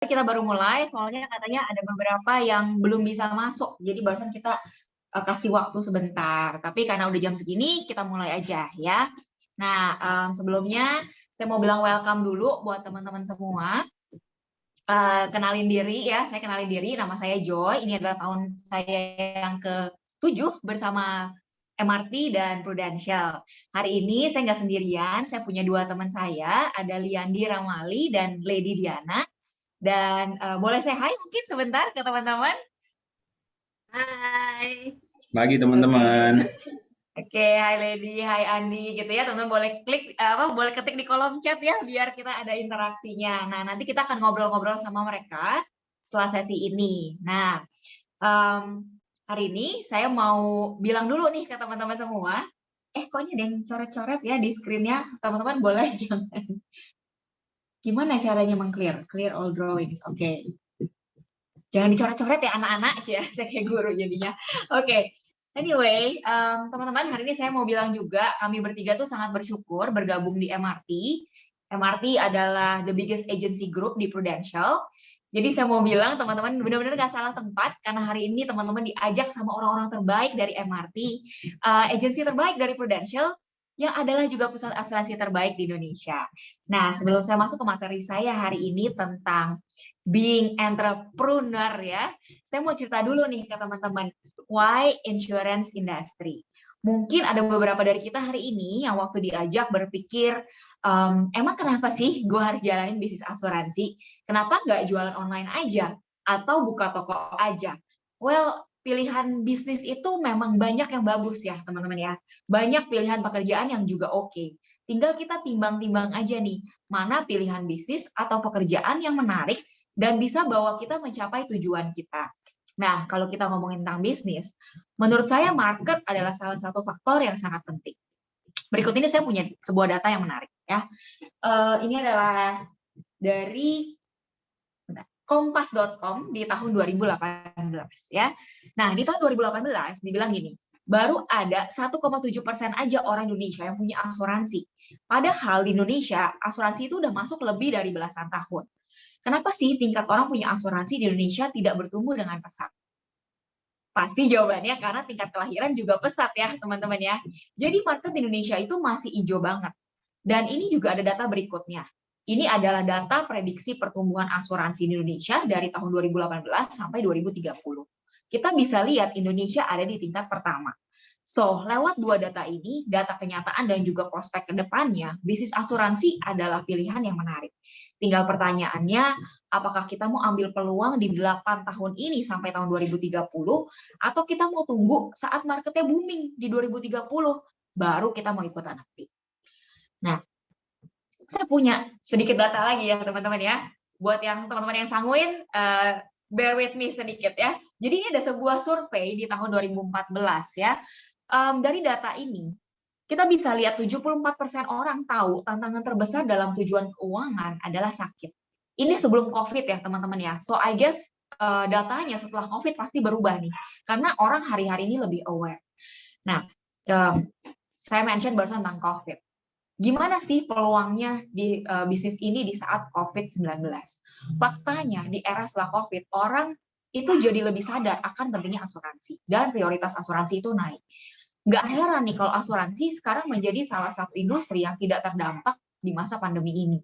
kita baru mulai, soalnya katanya ada beberapa yang belum bisa masuk. Jadi barusan kita kasih waktu sebentar. Tapi karena udah jam segini, kita mulai aja ya. Nah, sebelumnya saya mau bilang welcome dulu buat teman-teman semua. Kenalin diri ya, saya kenalin diri, nama saya Joy. Ini adalah tahun saya yang ke-7 bersama MRT dan Prudential. Hari ini saya nggak sendirian, saya punya dua teman saya, ada Liandi Ramali dan Lady Diana. Dan boleh saya hai mungkin sebentar ke teman-teman? Hai. Bagi teman-teman. Oke, hai Lady, hai Andi gitu ya. Teman-teman boleh klik boleh ketik di kolom chat ya biar kita ada interaksinya. Nah, nanti kita akan ngobrol-ngobrol sama mereka setelah sesi ini. Nah, hari ini saya mau bilang dulu nih ke teman-teman semua. Kok ini ada yang coret-coret ya di screen-nya? Teman-teman boleh jangan. Gimana caranya meng-clear? Clear all drawings. Oke. Jangan dicoret-coret ya anak-anak aja, saya kayak guru jadinya. Oke. Anyway, teman-teman, hari ini saya mau bilang juga, kami bertiga tuh sangat bersyukur bergabung di MRT. MRT adalah the biggest agency group di Prudential. Jadi saya mau bilang, teman-teman, benar-benar nggak salah tempat, karena hari ini teman-teman diajak sama orang-orang terbaik dari MRT, agensi terbaik dari Prudential, yang adalah juga pusat asuransi terbaik di Indonesia. Nah, sebelum saya masuk ke materi saya hari ini tentang being entrepreneur ya, saya mau cerita dulu nih ke teman-teman, why insurance industry. Mungkin ada beberapa dari kita hari ini yang waktu diajak berpikir, emang kenapa sih gue harus jalanin bisnis asuransi? Kenapa nggak jualan online aja? Atau buka toko aja? Well, pilihan bisnis itu memang banyak yang bagus ya teman-teman ya. Banyak pilihan pekerjaan yang juga oke. Tinggal kita timbang-timbang aja nih, mana pilihan bisnis atau pekerjaan yang menarik dan bisa bawa kita mencapai tujuan kita. Nah, kalau kita ngomongin tentang bisnis, menurut saya market adalah salah satu faktor yang sangat penting. Berikut ini saya punya sebuah data yang menarik ya. Ini adalah dari kompas.com di tahun 2018 ya. Nah, di tahun 2018 dibilang gini, baru ada 1,7% aja orang Indonesia yang punya asuransi. Padahal di Indonesia asuransi itu udah masuk lebih dari belasan tahun. Kenapa sih tingkat orang punya asuransi di Indonesia tidak bertumbuh dengan pesat? Pasti jawabannya karena tingkat kelahiran juga pesat ya teman-teman ya. Jadi market di Indonesia itu masih hijau banget. Dan ini juga ada data berikutnya. Ini adalah data prediksi pertumbuhan asuransi di Indonesia dari tahun 2018 sampai 2030. Kita bisa lihat Indonesia ada di tingkat pertama. So, lewat dua data ini, data kenyataan dan juga prospek ke depannya, bisnis asuransi adalah pilihan yang menarik. Tinggal pertanyaannya, apakah kita mau ambil peluang di 8 tahun ini sampai tahun 2030, atau kita mau tunggu saat marketnya booming di 2030, baru kita mau ikutan nanti. Nah, saya punya sedikit data lagi ya teman-teman ya. Buat yang teman-teman yang sanguin, bear with me sedikit ya. Jadi ini ada sebuah survei di tahun 2014 ya. Dari data ini, kita bisa lihat 74% orang tahu tantangan terbesar dalam tujuan keuangan adalah sakit. Ini sebelum COVID ya teman-teman ya. So I guess datanya setelah COVID pasti berubah nih. Karena orang hari-hari ini lebih aware. Nah, saya mention barusan tentang COVID. Gimana sih peluangnya di bisnis ini di saat COVID-19? Faktanya di era setelah COVID, orang itu jadi lebih sadar akan pentingnya asuransi. Dan prioritas asuransi itu naik. Nggak heran nih kalau asuransi sekarang menjadi salah satu industri yang tidak terdampak di masa pandemi ini.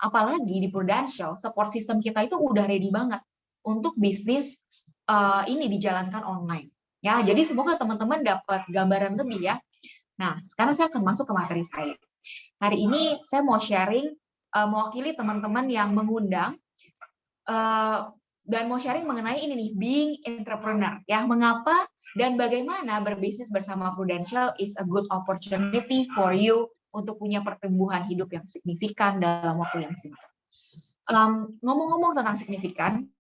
Apalagi di Prudential, support system kita itu udah ready banget untuk bisnis ini dijalankan online. Ya, jadi semoga teman-teman dapat gambaran lebih ya. Nah, sekarang saya akan masuk ke materi saya. Hari ini saya mau sharing, mewakili teman-teman yang mengundang, dan mau sharing mengenai ini nih, being entrepreneur. Ya, mengapa dan bagaimana berbisnis bersama Prudential is a good opportunity for you untuk punya pertumbuhan hidup yang signifikan dalam waktu yang singkat. Ngomong-ngomong tentang signifikan,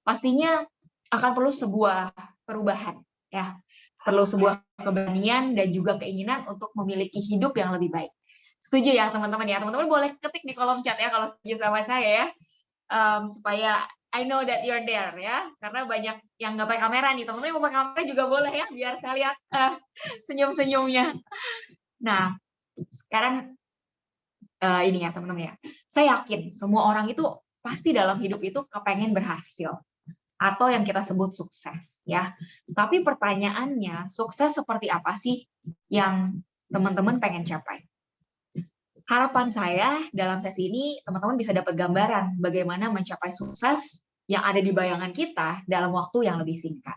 pastinya akan perlu sebuah perubahan. Ya, perlu sebuah keberanian dan juga keinginan untuk memiliki hidup yang lebih baik. Setuju ya teman-teman ya? Teman-teman boleh ketik di kolom chat ya kalau setuju sama saya ya. Supaya I know that you're there ya. Karena banyak yang nggak pakai kamera nih. Teman-teman mau pakai kamera juga boleh ya. Biar saya lihat senyum-senyumnya. Nah, sekarang ini ya teman-teman ya. Saya yakin semua orang itu pasti dalam hidup itu kepengen berhasil atau yang kita sebut sukses ya. Tapi pertanyaannya, sukses seperti apa sih yang teman-teman pengen capai? Harapan saya dalam sesi ini teman-teman bisa dapat gambaran bagaimana mencapai sukses yang ada di bayangan kita dalam waktu yang lebih singkat.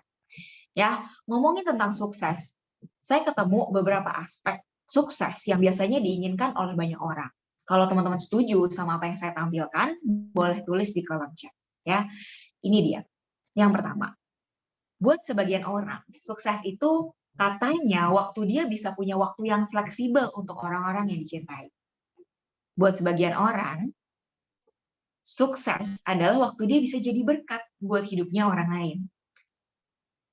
Ya, ngomongin tentang sukses, saya ketemu beberapa aspek sukses yang biasanya diinginkan oleh banyak orang. Kalau teman-teman setuju sama apa yang saya tampilkan, boleh tulis di kolom chat. Ya, ini dia. Yang pertama, buat sebagian orang, sukses itu katanya waktu dia bisa punya waktu yang fleksibel untuk orang-orang yang dicintai. Buat sebagian orang, sukses adalah waktu dia bisa jadi berkat buat hidupnya orang lain.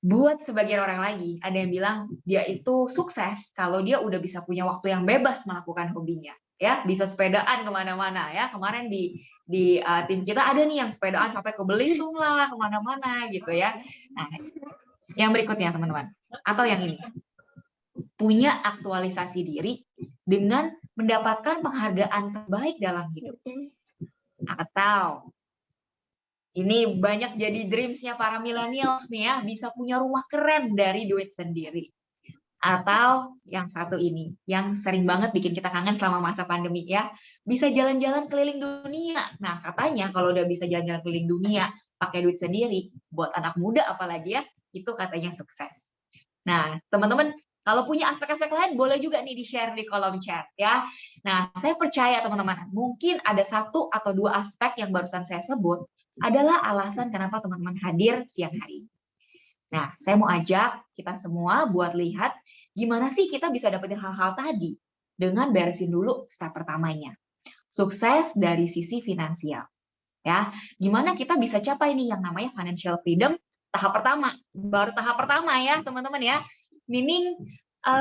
Buat sebagian orang lagi, ada yang bilang dia itu sukses kalau dia udah bisa punya waktu yang bebas melakukan hobinya. Ya, bisa sepedaan kemana-mana ya. Kemarin di tim kita ada nih yang sepedaan sampai ke Belitung lah, kemana-mana gitu ya. Nah, yang berikutnya teman-teman, atau yang ini, punya aktualisasi diri dengan mendapatkan penghargaan terbaik dalam hidup. Atau ini banyak jadi dreams-nya para millennials nih ya, bisa punya rumah keren dari duit sendiri. Atau yang satu ini, yang sering banget bikin kita kangen selama masa pandemi ya, bisa jalan-jalan keliling dunia. Nah, katanya kalau udah bisa jalan-jalan keliling dunia pakai duit sendiri, buat anak muda apalagi ya, itu katanya sukses. Nah, teman-teman, kalau punya aspek-aspek lain boleh juga nih di-share di kolom chat ya. Nah, saya percaya teman-teman, mungkin ada satu atau dua aspek yang barusan saya sebut adalah alasan kenapa teman-teman hadir siang hari ini. Nah, saya mau ajak kita semua buat lihat gimana sih kita bisa dapetin hal-hal tadi dengan beresin dulu step pertamanya. Sukses dari sisi finansial. Ya, gimana kita bisa capai nih yang namanya financial freedom tahap pertama. Baru tahap pertama ya, teman-teman ya. Meaning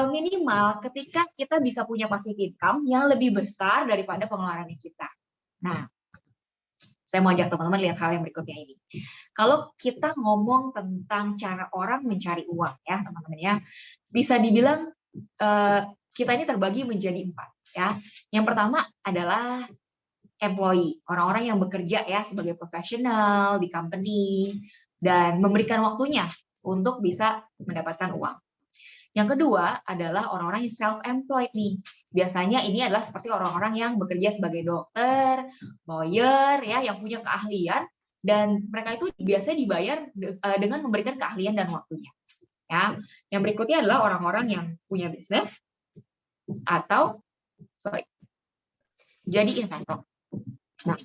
minimal ketika kita bisa punya passive income yang lebih besar daripada pengeluaran kita. Nah, saya mau ajak teman-teman lihat hal yang berikutnya ini. Kalau kita ngomong tentang cara orang mencari uang ya teman-teman ya, bisa dibilang kita ini terbagi menjadi 4 ya. Yang pertama adalah employee, orang-orang yang bekerja ya sebagai profesional di company dan memberikan waktunya untuk bisa mendapatkan uang. Yang kedua adalah orang-orang yang self-employed nih. Biasanya ini adalah seperti orang-orang yang bekerja sebagai dokter, lawyer, ya, yang punya keahlian, dan mereka itu biasanya dibayar dengan memberikan keahlian dan waktunya. Ya. Yang berikutnya adalah orang-orang yang punya bisnis atau jadi investor. Nah,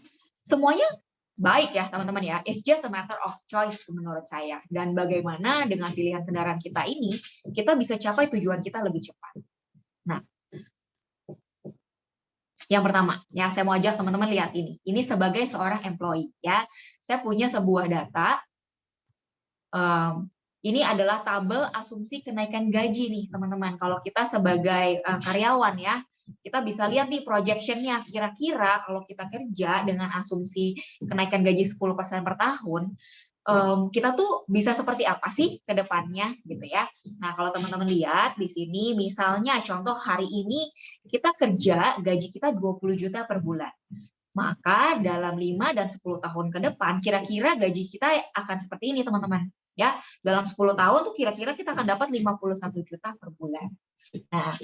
semuanya baik ya teman-teman ya, it's just a matter of choice menurut saya. Dan bagaimana dengan pilihan kendaraan kita ini, kita bisa capai tujuan kita lebih cepat. Nah, yang pertama, ya saya mau ajak teman-teman lihat ini. Ini sebagai seorang employee ya, saya punya sebuah data. Ini adalah tabel asumsi kenaikan gaji nih teman-teman. Kalau kita sebagai karyawan ya, kita bisa lihat nih projection-nya, kira-kira kalau kita kerja dengan asumsi kenaikan gaji 10% per tahun, kita tuh bisa seperti apa sih ke depannya gitu ya. Nah, kalau teman-teman lihat di sini misalnya contoh hari ini kita kerja gaji kita 20 juta per bulan. Maka dalam 5 dan 10 tahun ke depan kira-kira gaji kita akan seperti ini teman-teman. Ya, dalam 10 tahun tuh kira-kira kita akan dapat 51 juta per bulan. Nah,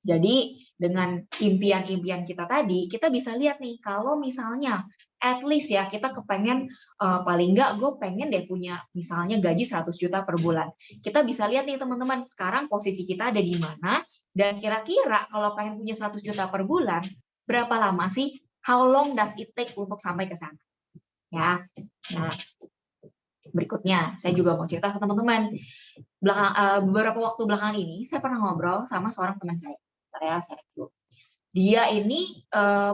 jadi dengan impian-impian kita tadi, kita bisa lihat nih, kalau misalnya at least ya kita kepengen paling nggak gue pengen deh punya misalnya gaji 100 juta per bulan. Kita bisa lihat nih teman-teman, sekarang posisi kita ada di mana, dan kira-kira kalau pengen punya 100 juta per bulan, berapa lama sih? How long does it take untuk sampai ke sana? Ya, nah berikutnya, saya juga mau cerita ke teman-teman. Beberapa waktu belakangan ini, saya pernah ngobrol sama seorang teman saya. Dia ini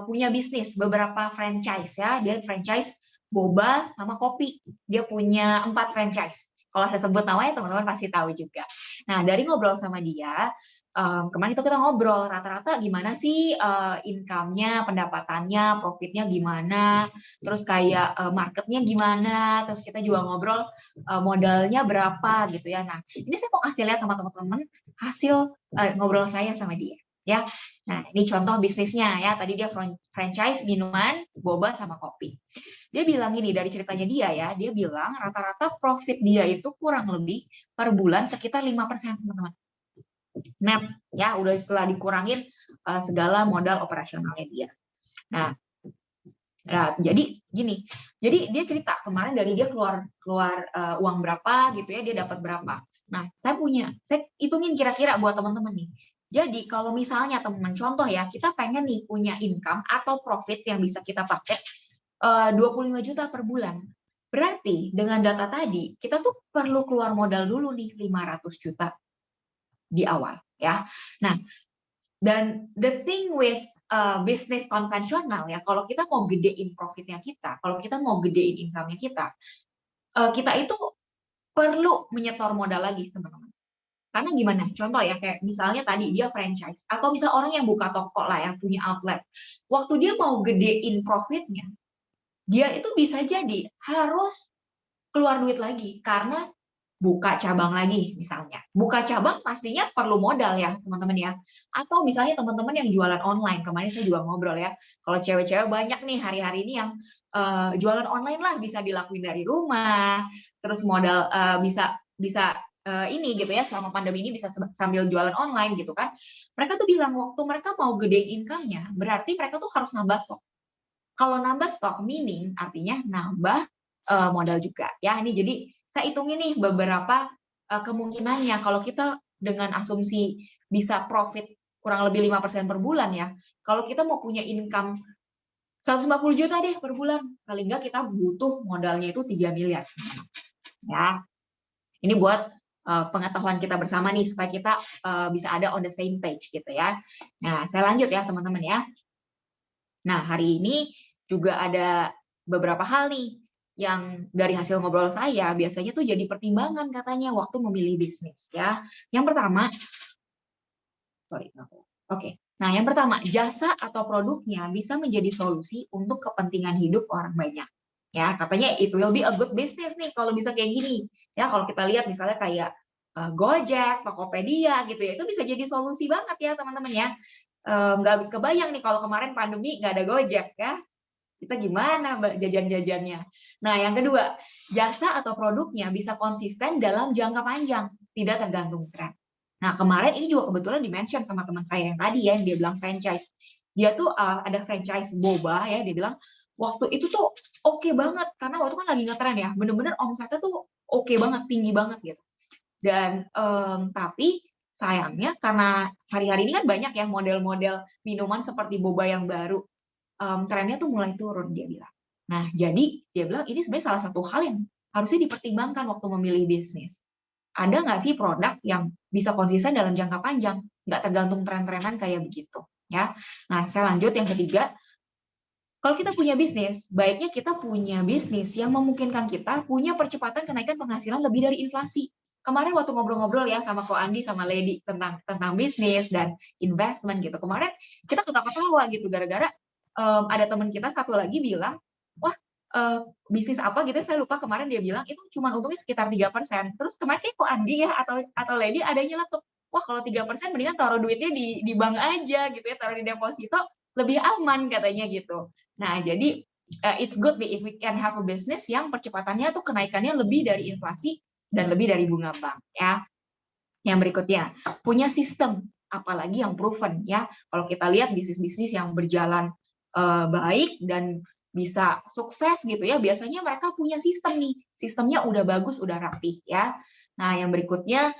punya bisnis, beberapa franchise ya. Dia franchise boba sama kopi. Dia punya 4 franchise. Kalau saya sebut namanya, teman-teman pasti tahu juga. Nah, dari ngobrol sama dia, kemarin itu kita ngobrol rata-rata gimana sih income-nya, pendapatannya, profitnya gimana, terus kayak marketnya gimana, terus kita juga ngobrol modalnya berapa gitu ya. Nah, ini saya mau kasih lihat sama teman-teman hasil ngobrol saya sama dia ya. Nah, ini contoh bisnisnya ya. Tadi dia franchise minuman, boba sama kopi. Dia bilang gini, dari ceritanya dia ya, dia bilang rata-rata profit dia itu kurang lebih per bulan sekitar 5%, teman-teman. Net ya, udah setelah dikurangin segala modal operasionalnya dia. Nah, jadi gini, jadi dia cerita kemarin dari dia keluar uang berapa gitu ya, dia dapat berapa. Nah, saya hitungin kira-kira buat teman-teman nih. Jadi kalau misalnya teman-teman contoh ya, kita pengen nih punya income atau profit yang bisa kita pakai 25 juta per bulan. Berarti dengan data tadi, kita tuh perlu keluar modal dulu nih 500 juta di awal ya. Nah, dan the thing with bisnis konvensional ya, kalau kita mau gedein profitnya kita, kalau kita mau gedein income-nya kita itu perlu menyetor modal lagi, teman-teman. Karena gimana? Contoh ya, kayak misalnya tadi dia franchise, atau misal orang yang buka toko lah, yang punya outlet. Waktu dia mau gedein profitnya, dia itu bisa jadi harus keluar duit lagi, karena buka cabang lagi misalnya. Buka cabang pastinya perlu modal ya teman-teman ya. Atau misalnya teman-teman yang jualan online, kemarin saya juga ngobrol ya. Kalau cewek-cewek banyak nih hari-hari ini yang jualan online lah, bisa dilakuin dari rumah. Terus modal bisa ini gitu ya, selama pandemi ini bisa sambil jualan online gitu kan. Mereka tuh bilang waktu mereka mau gedein income-nya, berarti mereka tuh harus nambah stok. Kalau nambah stok meaning artinya nambah modal juga ya. Ini jadi saya hitungin nih beberapa kemungkinannya kalau kita dengan asumsi bisa profit kurang lebih 5% per bulan ya. Kalau kita mau punya income 150 juta deh per bulan, paling enggak kita butuh modalnya itu 3 miliar. Ya. Ini buat pengetahuan kita bersama nih supaya kita bisa ada on the same page gitu ya. Nah, saya lanjut ya teman-teman ya. Nah, hari ini juga ada beberapa hal nih yang dari hasil ngobrol saya biasanya tuh jadi pertimbangan katanya waktu memilih bisnis ya. Yang pertama, Nah, yang pertama, jasa atau produknya bisa menjadi solusi untuk kepentingan hidup orang banyak. Ya, katanya it will be a good business nih kalau bisa kayak gini. Ya, kalau kita lihat misalnya kayak Gojek, Tokopedia gitu ya, itu bisa jadi solusi banget ya teman-teman ya. Nggak kebayang nih kalau kemarin pandemi nggak ada Gojek ya. Kita gimana jajan-jajannya. Nah, yang kedua, jasa atau produknya bisa konsisten dalam jangka panjang, tidak tergantung tren. Nah, kemarin ini juga kebetulan di-mention sama teman saya yang tadi ya, yang dia bilang franchise. Dia tuh ada franchise boba ya, dia bilang waktu itu tuh oke banget, karena waktu kan lagi ngetren ya, bener-bener omsetnya tuh oke banget, tinggi banget gitu. Dan tapi sayangnya karena hari-hari ini kan banyak ya model-model minuman seperti boba yang baru, trennya tuh mulai turun dia bilang. Nah, jadi dia bilang ini sebenarnya salah satu hal yang harusnya dipertimbangkan waktu memilih bisnis. Ada nggak sih produk yang bisa konsisten dalam jangka panjang, nggak tergantung tren-trenan kayak begitu, ya. Nah, saya lanjut yang ketiga. Kalau kita punya bisnis, baiknya kita punya bisnis yang memungkinkan kita punya percepatan kenaikan penghasilan lebih dari inflasi. Kemarin waktu ngobrol-ngobrol ya sama Ko Andi sama Lady tentang bisnis dan investment gitu. Kemarin kita ketawa-ketawa gitu gara-gara ada teman kita satu lagi bilang, wah bisnis apa gitu, saya lupa kemarin dia bilang itu cuma untungnya sekitar 3%. Terus kemarin kayak Ko Andi ya atau Lady ada nyeletuk, wah kalau 3% mendingan taruh duitnya di bank aja gitu ya, taruh di deposito lebih aman katanya gitu. Nah, jadi it's good if we can have a business yang percepatannya tuh kenaikannya lebih dari inflasi dan lebih dari bunga bank ya. Yang berikutnya, punya sistem apalagi yang proven ya. Kalau kita lihat bisnis-bisnis yang berjalan baik dan bisa sukses gitu ya, biasanya mereka punya sistem nih. Sistemnya udah bagus, udah rapih ya. Nah, yang berikutnya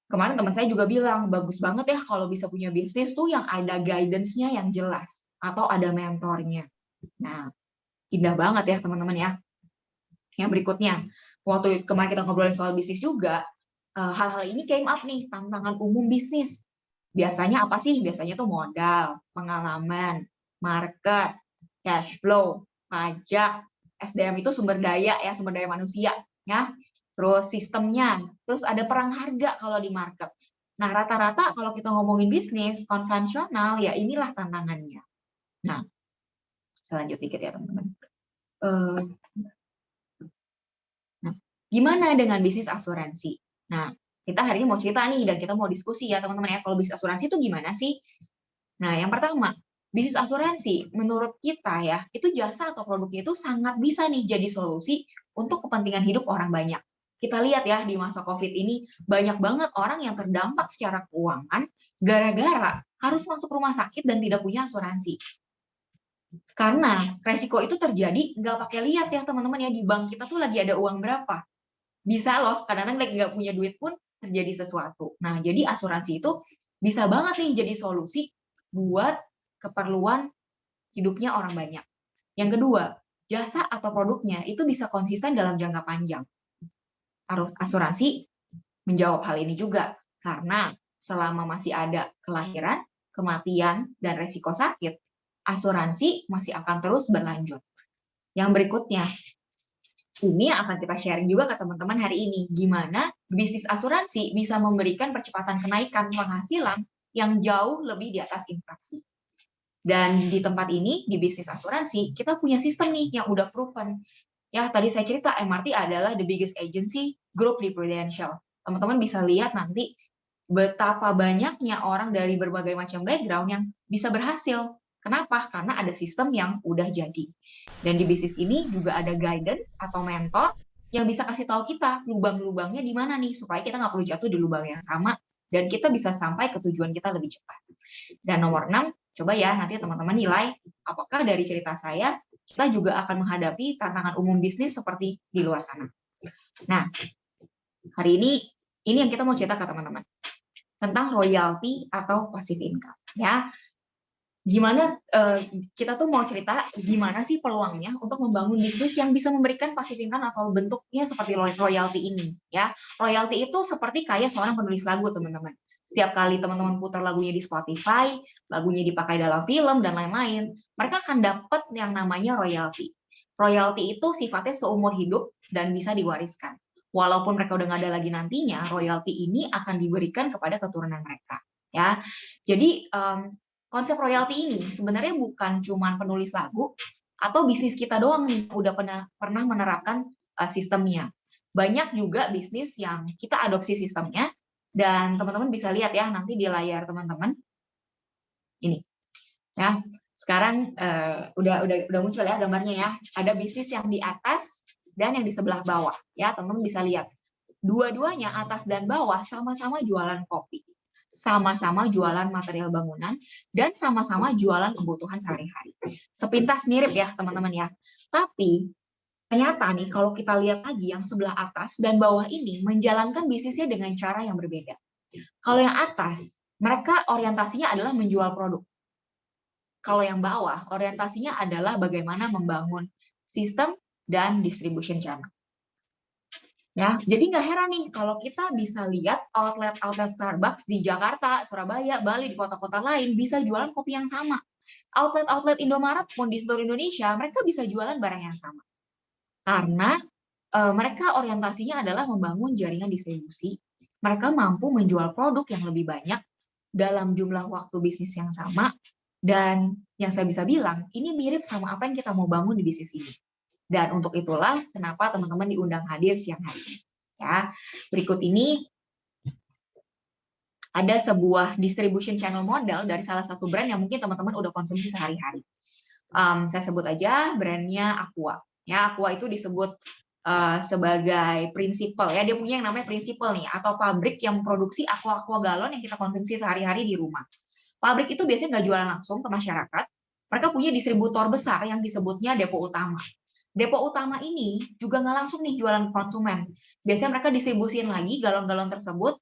kemarin teman saya juga bilang, bagus banget ya kalau bisa punya bisnis tuh yang ada guidance-nya yang jelas atau ada mentornya. Nah, indah banget ya teman-teman ya. Yang berikutnya, waktu kemarin kita ngobrolin soal bisnis juga, hal-hal ini came up nih, tantangan umum bisnis. Biasanya apa sih? Biasanya tuh modal, pengalaman, market, cash flow, pajak, SDM itu sumber daya ya, sumber daya manusia ya. Terus sistemnya, terus ada perang harga kalau di market. Nah, rata-rata kalau kita ngomongin bisnis konvensional, ya inilah tantangannya. Nah, selanjutnya dikit ya teman-teman. Nah, gimana dengan bisnis asuransi? Nah, kita hari ini mau cerita nih dan kita mau diskusi ya teman-teman ya. Kalau bisnis asuransi itu gimana sih? Nah, yang pertama, bisnis asuransi menurut kita ya, itu jasa atau produknya itu sangat bisa nih jadi solusi untuk kepentingan hidup orang banyak. Kita lihat ya di masa COVID ini banyak banget orang yang terdampak secara keuangan gara-gara harus masuk rumah sakit dan tidak punya asuransi. Karena resiko itu terjadi nggak pakai lihat ya teman-teman ya, di bank kita tuh lagi ada uang berapa. Bisa loh, kadang-kadang lagi nggak punya duit pun terjadi sesuatu. Nah, jadi asuransi itu bisa banget nih jadi solusi buat keperluan hidupnya orang banyak. Yang kedua, jasa atau produknya itu bisa konsisten dalam jangka panjang. Asuransi menjawab hal ini juga, karena selama masih ada kelahiran, kematian, dan resiko sakit, asuransi masih akan terus berlanjut. Yang berikutnya, ini akan kita sharing juga ke teman-teman hari ini, gimana bisnis asuransi bisa memberikan percepatan kenaikan penghasilan yang jauh lebih di atas inflasi. Dan di tempat ini, di bisnis asuransi, kita punya sistem nih yang udah proven. Ya, tadi saya cerita MRT adalah the biggest agency group di Prudential. Teman-teman bisa lihat nanti betapa banyaknya orang dari berbagai macam background yang bisa berhasil. Kenapa? Karena ada sistem yang udah jadi. Dan di bisnis ini juga ada guidance atau mentor yang bisa kasih tahu kita lubang-lubangnya di mana nih, supaya kita nggak perlu jatuh di lubang yang sama dan kita bisa sampai ke tujuan kita lebih cepat. Dan nomor 6, coba ya nanti teman-teman nilai apakah dari cerita saya kita juga akan menghadapi tantangan umum bisnis seperti di luar sana. Nah, hari ini yang kita mau cerita ke teman-teman tentang royalti atau passive income. Ya, gimana kita tuh mau cerita gimana sih peluangnya untuk membangun bisnis yang bisa memberikan passive income atau bentuknya seperti royalti ini. Ya, royalti itu seperti kayak seorang penulis lagu, teman-teman. Setiap kali teman-teman putar lagunya di Spotify, lagunya dipakai dalam film dan lain-lain, mereka akan dapat yang namanya royalti. Royalti itu sifatnya seumur hidup dan bisa diwariskan. Walaupun mereka udah nggak ada lagi nantinya, royalti ini akan diberikan kepada keturunan mereka. Ya, jadi konsep royalti ini sebenarnya bukan cuma penulis lagu atau bisnis kita doang nih udah pernah menerapkan sistemnya. Banyak juga bisnis yang kita adopsi sistemnya. Dan teman-teman bisa lihat ya nanti di layar teman-teman ini ya, sekarang udah muncul ya gambarnya ya, ada bisnis yang di atas dan yang di sebelah bawah ya, teman-teman bisa lihat dua-duanya atas dan bawah sama-sama jualan kopi, sama-sama jualan material bangunan, dan sama-sama jualan kebutuhan sehari-hari. Sepintas mirip ya teman-teman ya, tapi ternyata nih kalau kita lihat lagi yang sebelah atas dan bawah ini menjalankan bisnisnya dengan cara yang berbeda. Kalau yang atas, mereka orientasinya adalah menjual produk. Kalau yang bawah, orientasinya adalah bagaimana membangun sistem dan distribution channel. Ya, jadi nggak heran nih kalau kita bisa lihat outlet-outlet Starbucks di Jakarta, Surabaya, Bali, di kota-kota lain bisa jualan kopi yang sama. Outlet-outlet Indomaret pun di seluruh Indonesia, mereka bisa jualan barang yang sama. Karena mereka orientasinya adalah membangun jaringan distribusi, mereka mampu menjual produk yang lebih banyak dalam jumlah waktu bisnis yang sama, dan yang saya bisa bilang, ini mirip sama apa yang kita mau bangun di bisnis ini. Dan untuk itulah kenapa teman-teman diundang hadir siang hari ini. Ya, berikut ini ada sebuah distribution channel model dari salah satu brand yang mungkin teman-teman udah konsumsi sehari-hari. Saya sebut aja brandnya Aqua. Ya, Aqua itu disebut sebagai prinsipal ya, dia punya yang namanya prinsipal nih, atau pabrik yang memproduksi aqua galon yang kita konsumsi sehari-hari di rumah. Pabrik itu biasanya nggak jualan langsung ke masyarakat, mereka punya distributor besar yang disebutnya depo utama. Depo utama ini juga nggak langsung nih jualan konsumen, biasanya mereka distribusin lagi galon-galon tersebut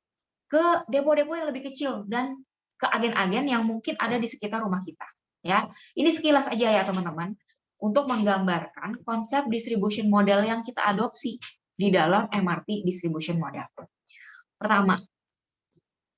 ke depo-depo yang lebih kecil dan ke agen-agen yang mungkin ada di sekitar rumah kita. Ya, ini sekilas aja ya teman-teman, untuk menggambarkan konsep distribution model yang kita adopsi di dalam MRT distribution model. Pertama,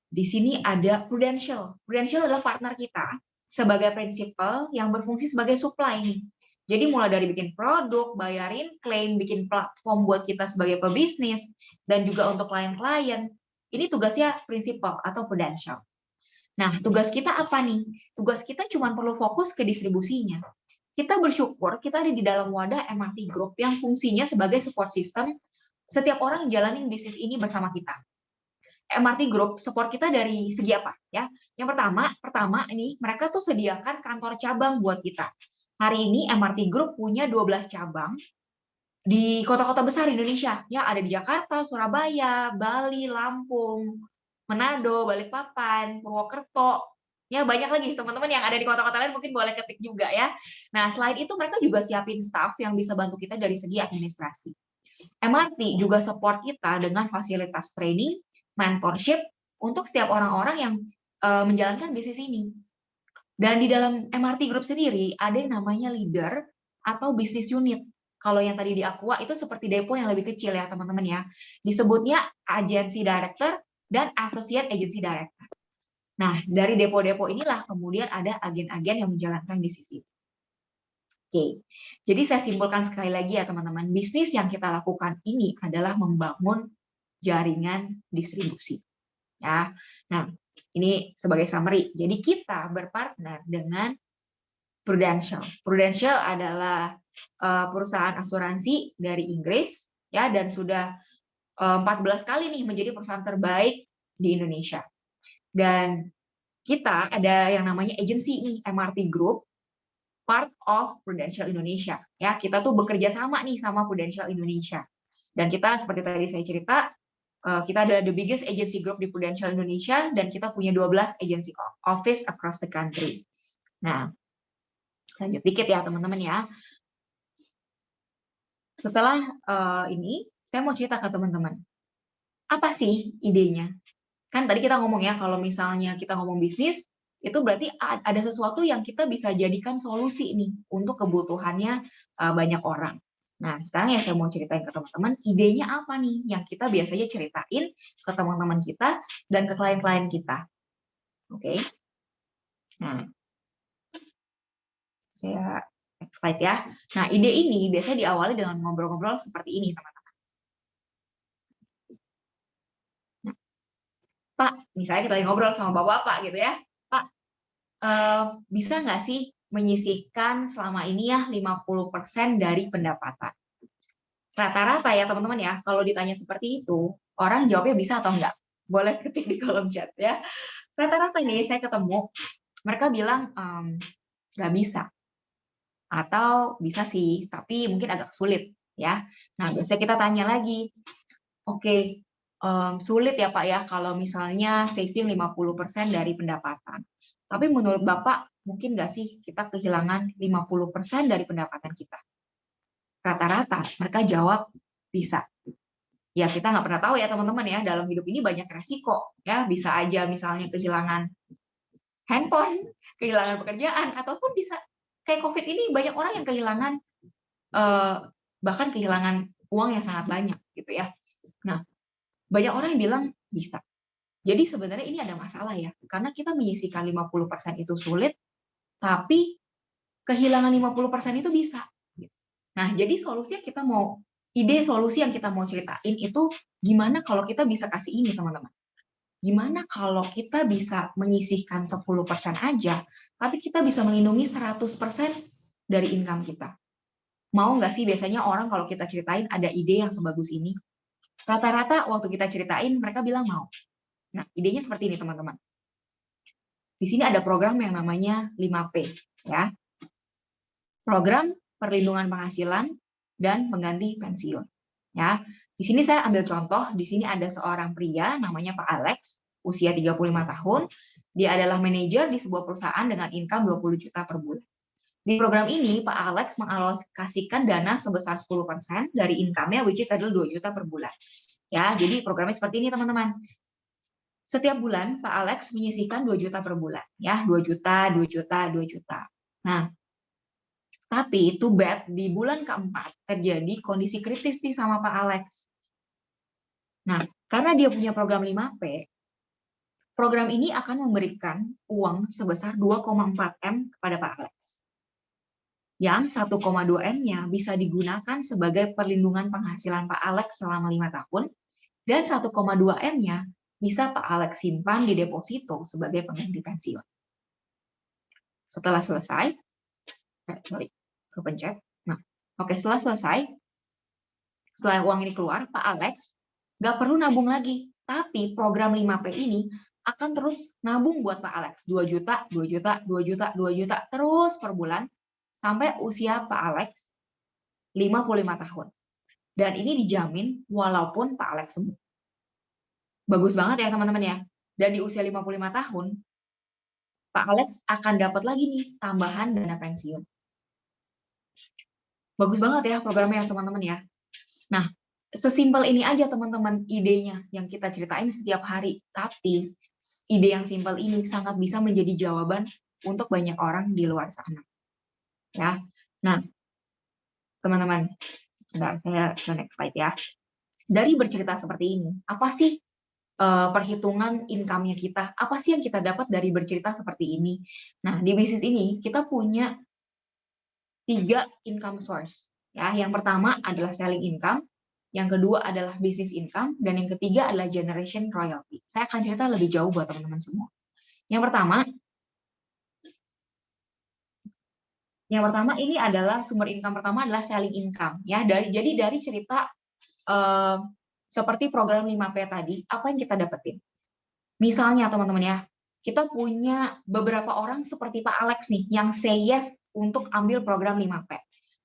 di sini ada Prudential. Prudential adalah partner kita sebagai prinsipal yang berfungsi sebagai supply nih. Jadi mulai dari bikin produk, bayarin klaim, bikin platform buat kita sebagai pebisnis, dan juga untuk klien-klien. Ini tugasnya prinsipal atau Prudential. Nah, tugas kita apa nih? Tugas kita cuma perlu fokus ke distribusinya. Kita bersyukur kita ada di dalam wadah MRT Group yang fungsinya sebagai support system setiap orang jalanin bisnis ini bersama kita. MRT Group support kita dari segi apa ya? Yang pertama ini mereka tuh sediakan kantor cabang buat kita. Hari ini MRT Group punya 12 cabang di kota-kota besar Indonesia. Ya, ada di Jakarta, Surabaya, Bali, Lampung, Manado, Balikpapan, Purwokerto. Ya, banyak lagi teman-teman yang ada di kota-kota lain mungkin boleh ketik juga ya. Nah, selain itu mereka juga siapin staff yang bisa bantu kita dari segi administrasi. MRT juga support kita dengan fasilitas training, mentorship untuk setiap orang-orang yang menjalankan bisnis ini. Dan di dalam MRT Group sendiri ada yang namanya leader atau business unit. Kalau yang tadi di Aqua itu seperti depo yang lebih kecil ya teman-teman ya. Disebutnya agency director dan associate agency director. Nah, dari depo-depo inilah kemudian ada agen-agen yang menjalankan bisnis itu. Oke, jadi saya simpulkan sekali lagi ya teman-teman, bisnis yang kita lakukan ini adalah membangun jaringan distribusi. Ya, nah ini sebagai summary. Jadi kita berpartner dengan Prudential. Prudential adalah perusahaan asuransi dari Inggris ya dan sudah 14 kali nih menjadi perusahaan terbaik di Indonesia. Dan kita ada yang namanya agency nih, MRT Group, part of Prudential Indonesia. Ya, kita tuh bekerja sama nih sama Prudential Indonesia. Dan kita seperti tadi saya cerita, kita ada the biggest agency group di Prudential Indonesia dan kita punya 12 agency office across the country. Nah, lanjut dikit ya teman-teman ya. Setelah ini, saya mau cerita ke teman-teman. Apa sih idenya? Kan tadi kita ngomong ya, kalau misalnya kita ngomong bisnis, itu berarti ada sesuatu yang kita bisa jadikan solusi nih untuk kebutuhannya banyak orang. Nah, sekarang yang saya mau ceritain ke teman-teman, idenya apa nih yang kita biasanya ceritain ke teman-teman kita dan ke klien-klien kita. Oke. Nah, saya next slide ya. Nah, ide ini biasanya diawali dengan ngobrol-ngobrol seperti ini, teman-teman. Nah, Pak, misalnya kita lagi ngobrol sama bapak-bapak gitu ya. Pak, bisa nggak sih menyisihkan selama ini ya 50% dari pendapatan? Rata-rata ya teman-teman ya, kalau ditanya seperti itu, orang jawabnya bisa atau enggak? Boleh ketik di kolom chat ya. Rata-rata nih saya ketemu, mereka bilang nggak bisa. Atau bisa sih, tapi mungkin agak sulit ya. Nah, biasanya kita tanya lagi, oke, sulit ya Pak ya kalau misalnya saving 50% dari pendapatan. Tapi menurut Bapak, mungkin nggak sih kita kehilangan 50% dari pendapatan kita? Rata-rata mereka jawab bisa. Ya kita nggak pernah tahu ya teman-teman ya, dalam hidup ini banyak resiko. Ya bisa aja misalnya kehilangan handphone, kehilangan pekerjaan, ataupun bisa kayak COVID ini banyak orang yang kehilangan bahkan kehilangan uang yang sangat banyak gitu ya. Nah, banyak orang yang bilang bisa. Jadi sebenarnya ini ada masalah ya, karena kita menyisihkan 50% itu sulit, tapi kehilangan 50% itu bisa. Nah, jadi ide solusi yang kita mau ceritain itu gimana kalau kita bisa kasih ini teman-teman. Gimana kalau kita bisa menyisihkan 10% aja, tapi kita bisa melindungi 100% dari income kita. Mau nggak sih biasanya orang kalau kita ceritain ada ide yang sebagus ini? Rata-rata waktu kita ceritain mereka bilang mau. Nah, idenya seperti ini teman-teman. Di sini ada program yang namanya 5P ya. Program perlindungan penghasilan dan pengganti pensiun. Ya. Di sini saya ambil contoh, di sini ada seorang pria namanya Pak Alex, usia 35 tahun. Dia adalah manajer di sebuah perusahaan dengan income 20 juta per bulan. Di program ini, Pak Alex mengalokasikan dana sebesar 10% dari income-nya, which is adalah 2 juta per bulan. Ya, jadi programnya seperti ini, teman-teman. Setiap bulan, Pak Alex menyisihkan 2 juta per bulan. Ya, 2 juta, 2 juta, 2 juta. Nah, tapi too bad, di bulan keempat terjadi kondisi kritis nih sama Pak Alex. Nah, karena dia punya program 5P, program ini akan memberikan uang sebesar 2,4 M kepada Pak Alex. Yang 1,2 M-nya bisa digunakan sebagai perlindungan penghasilan Pak Alex selama 5 tahun, dan 1,2 M-nya bisa Pak Alex simpan di deposito sebagai pengganti pensiun. Setelah selesai, kepencet. Nah, oke, setelah selesai, setelah uang ini keluar, Pak Alex nggak perlu nabung lagi Tapi program 5P ini akan terus nabung buat Pak Alex. 2 juta, 2 juta, 2 juta, 2 juta, terus per bulan sampai usia Pak Alex 55 tahun. Dan ini dijamin walaupun Pak Alex sembuh. Bagus banget ya teman-teman ya. Dan di usia 55 tahun, Pak Alex akan dapat lagi nih tambahan dana pensiun. Bagus banget ya programnya teman-teman ya. Nah, sesimpel ini aja teman-teman idenya yang kita ceritain setiap hari. Tapi ide yang simpel ini sangat bisa menjadi jawaban untuk banyak orang di luar sana. Ya. Nah, teman-teman, saya ke next slide ya. Dari bercerita seperti ini, apa sih perhitungan income-nya kita? Apa sih yang kita dapat dari bercerita seperti ini? Nah, di bisnis ini kita punya 3 income source. Ya, yang pertama adalah selling income, yang kedua adalah business income, dan yang ketiga adalah generation royalty. Saya akan cerita lebih jauh buat teman-teman semua. Yang pertama ini adalah sumber income pertama adalah selling income. Ya, jadi dari cerita seperti program 5P tadi, apa yang kita dapetin? Misalnya teman-teman ya, kita punya beberapa orang seperti Pak Alex nih yang say yes untuk ambil program 5P.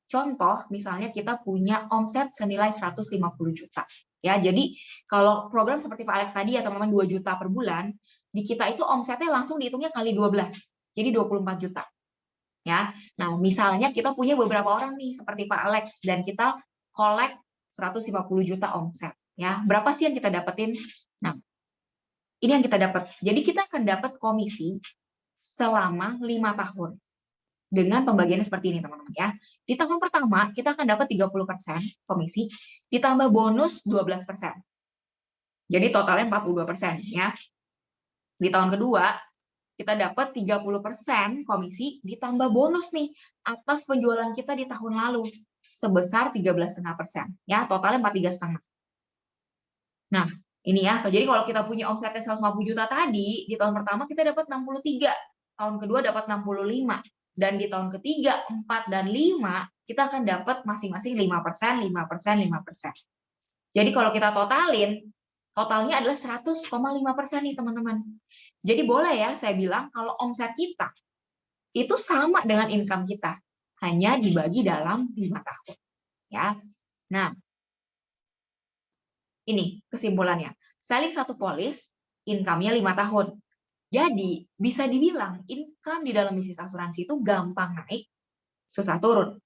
Contoh, misalnya kita punya omset senilai 150 juta. Ya, jadi kalau program seperti Pak Alex tadi ya teman-teman 2 juta per bulan, di kita itu omsetnya langsung dihitungnya kali 12. Jadi 24 juta. Ya. Nah, misalnya kita punya beberapa orang nih seperti Pak Alex dan kita collect 150 juta omset. Ya, berapa sih yang kita dapetin? Nah, ini yang kita dapat. Jadi kita akan dapat komisi selama 5 tahun. Dengan pembagiannya seperti ini, teman-teman ya. Di tahun pertama, kita akan dapat 30% komisi, ditambah bonus 12%. Jadi totalnya 42% ya. Di tahun kedua, kita dapat 30% komisi, ditambah bonus nih, atas penjualan kita di tahun lalu, sebesar 13,5%. Ya, totalnya 43,5%. Nah, ini ya, jadi kalau kita punya omsetnya 150 juta tadi, di tahun pertama kita dapat 63, tahun kedua dapat 65, dan di tahun ketiga, 4 dan 5, kita akan dapat masing-masing 5%, 5%, 5%. Jadi kalau kita totalin, totalnya adalah 100,5% nih teman-teman. Jadi boleh ya saya bilang kalau omset kita itu sama dengan income kita, hanya dibagi dalam 5 tahun. Ya. Nah, ini kesimpulannya. Selling satu polis, income-nya 5 tahun. Jadi, bisa dibilang income di dalam bisnis asuransi itu gampang naik, susah turun.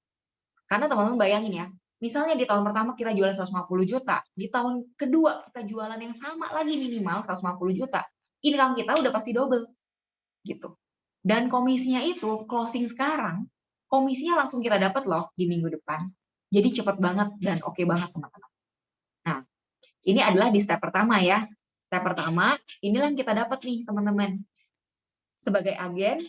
Karena teman-teman bayangin ya, misalnya di tahun pertama kita jualan 150 juta, di tahun kedua kita jualan yang sama lagi minimal 150 juta, income kita udah pasti double. Gitu. Dan komisinya itu, closing sekarang, komisinya langsung kita dapat loh di minggu depan. Jadi cepat banget dan oke banget teman-teman. Nah, ini adalah di step pertama ya. Step pertama, inilah yang kita dapat nih teman-teman. Sebagai agen,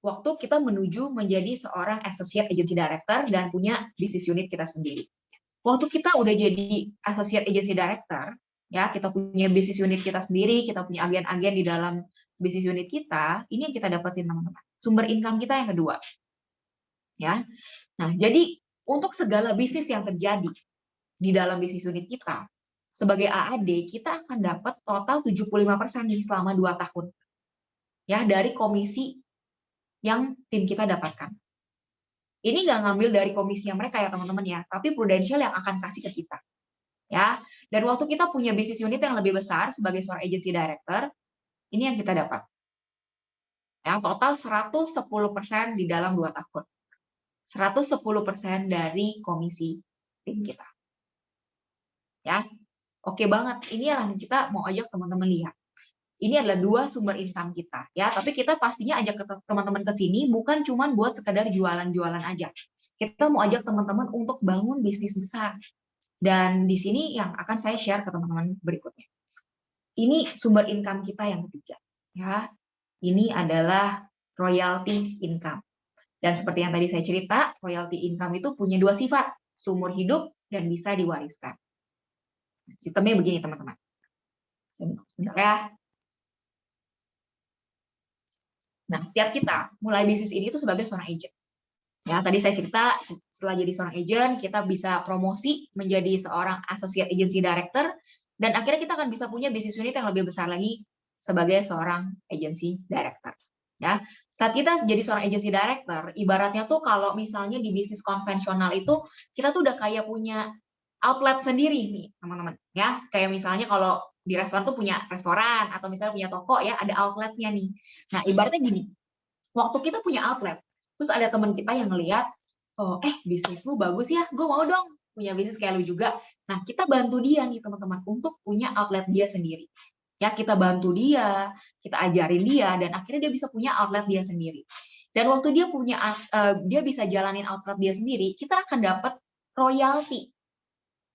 waktu kita menuju menjadi seorang associate agency director dan punya business unit kita sendiri. Waktu kita udah jadi associate agency director, ya kita punya business unit kita sendiri, kita punya agen-agen di dalam business unit kita, ini yang kita dapetin teman-teman. Sumber income kita yang kedua. Ya. Nah, jadi untuk segala bisnis yang terjadi di dalam bisnis unit kita, sebagai AAD, kita akan dapat total 75% nih selama 2 tahun. Ya, dari komisi yang tim kita dapatkan. Ini nggak ngambil dari komisinya mereka ya teman-teman ya, tapi Prudential yang akan kasih ke kita. Ya, dan waktu kita punya bisnis unit yang lebih besar sebagai seorang agency director, ini yang kita dapat. Ya, total 110% di dalam 2 tahun. 110% dari komisi tim kita. Ya. Oke banget, ini yang kita mau ajak teman-teman lihat. Ini adalah 2 sumber income kita, ya. Tapi kita pastinya ajak teman-teman ke sini bukan cuma buat sekadar jualan-jualan aja. Kita mau ajak teman-teman untuk bangun bisnis besar. Dan di sini yang akan saya share ke teman-teman berikutnya. Ini sumber income kita yang ketiga, ya. Ini adalah royalty income. Dan seperti yang tadi saya cerita, royalty income itu punya 2 sifat, seumur hidup dan bisa diwariskan. Sistemnya begini, teman-teman. Sebentar ya. Nah, setiap kita mulai bisnis ini tuh sebagai seorang agent. Ya, tadi saya cerita setelah jadi seorang agent, kita bisa promosi menjadi seorang associate agency director Dan akhirnya kita akan bisa punya bisnis unit yang lebih besar lagi sebagai seorang agency director. Ya, saat kita jadi seorang agency director, ibaratnya tuh kalau misalnya di bisnis konvensional itu kita tuh udah kayak punya outlet sendiri nih, teman-teman. Ya, kayak misalnya kalau di restoran tuh punya restoran atau misalnya punya toko ya, ada outletnya nih. Nah, ibaratnya gini, waktu kita punya outlet, terus ada teman kita yang ngelihat, oh, bisnis lu bagus ya, gue mau dong punya bisnis kayak lu juga. Nah, kita bantu dia nih teman-teman untuk punya outlet dia sendiri. Ya, kita bantu dia, kita ajarin dia, dan akhirnya dia bisa punya outlet dia sendiri. Dan waktu dia punya, dia bisa jalanin outlet dia sendiri, kita akan dapat royalti.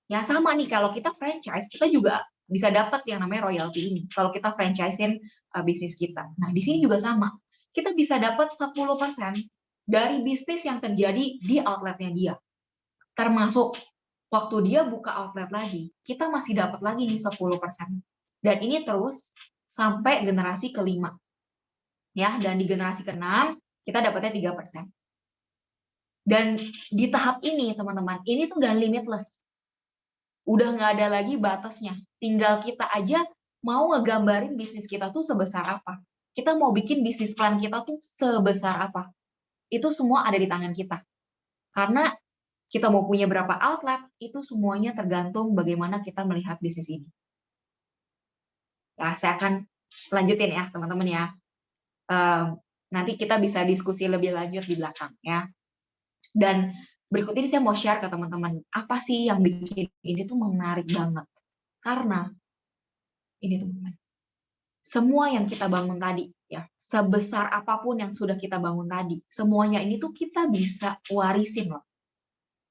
Ya sama nih, kalau kita franchise, kita juga bisa dapat yang namanya royalti ini. Kalau kita franchisein bisnis kita. Nah, di sini juga sama. Kita bisa dapat 10% dari bisnis yang terjadi di outletnya dia. Termasuk waktu dia buka outlet lagi, kita masih dapat lagi nih 10%. Dan ini terus sampai generasi kelima. Ya, dan di generasi keenam kita dapatnya 3%. Dan di tahap ini, teman-teman, ini tuh udah limitless. Udah nggak ada lagi batasnya. Tinggal kita aja mau ngegambarin bisnis kita tuh sebesar apa. Kita mau bikin bisnis plan kita tuh sebesar apa. Itu semua ada di tangan kita. Karena kita mau punya berapa outlet, itu semuanya tergantung bagaimana kita melihat bisnis ini. Ya, saya akan lanjutin ya, teman-teman ya. Nanti kita bisa diskusi lebih lanjut di belakang ya. Dan berikut ini saya mau share ke teman-teman, apa sih yang bikin ini tuh menarik banget. Karena ini teman-teman, semua yang kita bangun tadi ya, sebesar apapun yang sudah kita bangun tadi, semuanya ini tuh kita bisa warisin loh.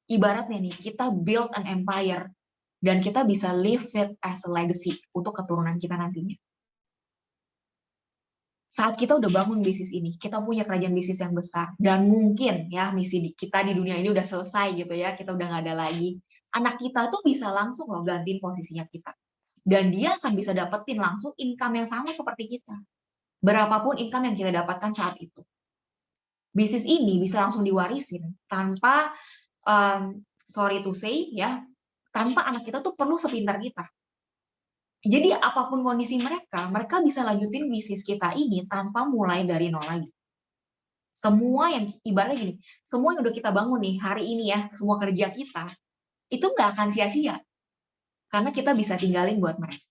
Ibaratnya nih, kita build an empire dan kita bisa live it as a legacy untuk keturunan kita nantinya. Saat kita udah bangun bisnis ini, kita punya kerajaan bisnis yang besar, dan mungkin ya misi kita di dunia ini udah selesai gitu ya, kita udah nggak ada lagi. Anak kita tuh bisa langsung loh gantiin posisinya kita. Dan dia akan bisa dapetin langsung income yang sama seperti kita. Berapapun income yang kita dapatkan saat itu. Bisnis ini bisa langsung diwarisin tanpa, sorry to say ya, tanpa anak kita tuh perlu sepintar kita. Jadi apapun kondisi mereka bisa lanjutin bisnis kita ini tanpa mulai dari nol lagi. Semua yang ibaratnya gini, semua yang udah kita bangun nih hari ini ya, semua kerja kita, itu nggak akan sia-sia. Karena kita bisa tinggalin buat mereka.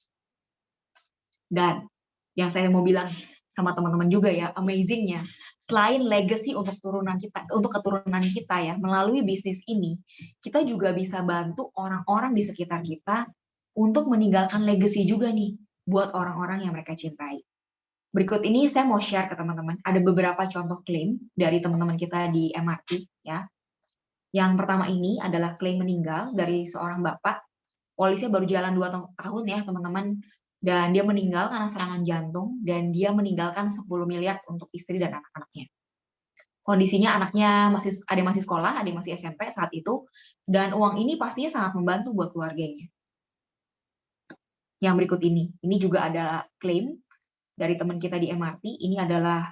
Dan yang saya mau bilang sama teman-teman juga ya, amazing-nya, selain legacy untuk keturunan kita ya, melalui bisnis ini, kita juga bisa bantu orang-orang di sekitar kita untuk meninggalkan legacy juga nih buat orang-orang yang mereka cintai. Berikut ini saya mau share ke teman-teman, ada beberapa contoh klaim dari teman-teman kita di MRT ya. Yang pertama ini adalah klaim meninggal dari seorang bapak, polisnya baru jalan 2 tahun ya teman-teman, dan dia meninggal karena serangan jantung, dan dia meninggalkan 10 miliar untuk istri dan anak-anaknya. Kondisinya anaknya ada yang masih sekolah, ada yang masih SMP saat itu, dan uang ini pastinya sangat membantu buat keluarganya. Yang berikut ini juga ada klaim dari teman kita di MRT, ini adalah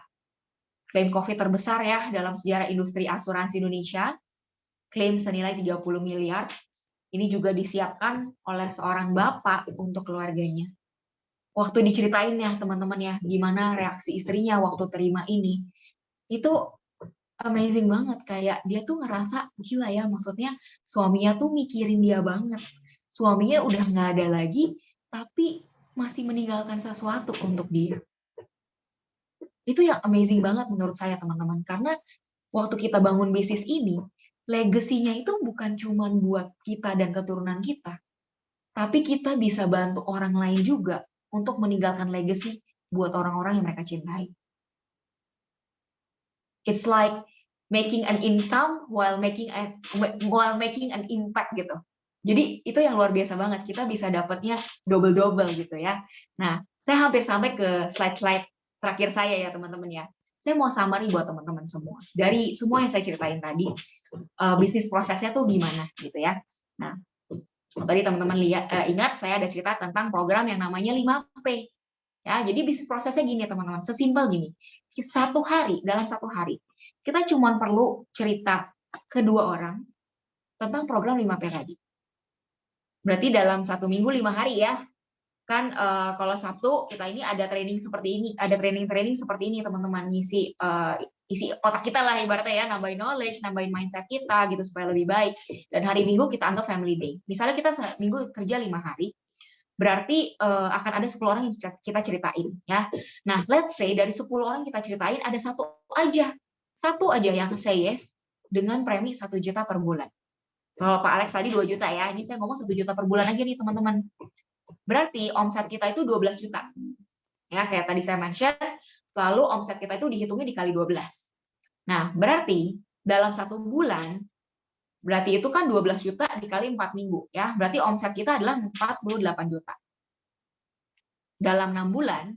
klaim COVID terbesar ya dalam sejarah industri asuransi Indonesia, klaim senilai 30 miliar, ini juga disiapkan oleh seorang bapak untuk keluarganya. Waktu diceritain ya teman-teman ya, gimana reaksi istrinya waktu terima ini, itu amazing banget, kayak dia tuh ngerasa gila ya, maksudnya suaminya tuh mikirin dia banget, suaminya udah nggak ada lagi, tapi masih meninggalkan sesuatu untuk dia. Itu yang amazing banget menurut saya teman-teman, karena waktu kita bangun bisnis ini, legasinya itu bukan cuma buat kita dan keturunan kita, tapi kita bisa bantu orang lain juga untuk meninggalkan legacy buat orang-orang yang mereka cintai. It's like making an income while making an impact gitu. Jadi itu yang luar biasa banget, kita bisa dapatnya double-double gitu ya. Nah, saya hampir sampai ke slide-slide terakhir saya ya teman-teman ya. Saya mau summary buat teman-teman semua. Dari semua yang saya ceritain tadi, bisnis prosesnya tuh gimana gitu ya. Nah, tadi teman-teman ingat saya ada cerita tentang program yang namanya 5P. Ya, jadi bisnis prosesnya gini teman-teman, sesimpel gini. Dalam satu hari, kita cuma perlu cerita ke 2 orang tentang program 5P tadi. Berarti dalam 1 minggu 5 hari ya, kan kalau Sabtu kita ini ada training seperti ini, ada training seperti ini teman-teman, isi otak kita lah ibaratnya ya, nambahin knowledge, nambahin mindset kita gitu supaya lebih baik. Dan hari Minggu kita anggap family day. Misalnya kita minggu kerja 5 hari, berarti akan ada 10 orang yang kita ceritain ya. Nah, let's say dari 10 orang kita ceritain ada satu aja yang say yes dengan premi 1 juta per bulan. Kalau Pak Alex tadi 2 juta ya, ini saya ngomong 1 juta per bulan aja nih teman-teman. Berarti omset kita itu 12 juta. Ya, kayak tadi saya mention, lalu omset kita itu dihitungnya dikali 12. Nah, berarti dalam 1 bulan, berarti itu kan 12 juta dikali 4 minggu. Ya, berarti omset kita adalah 48 juta. Dalam 6 bulan,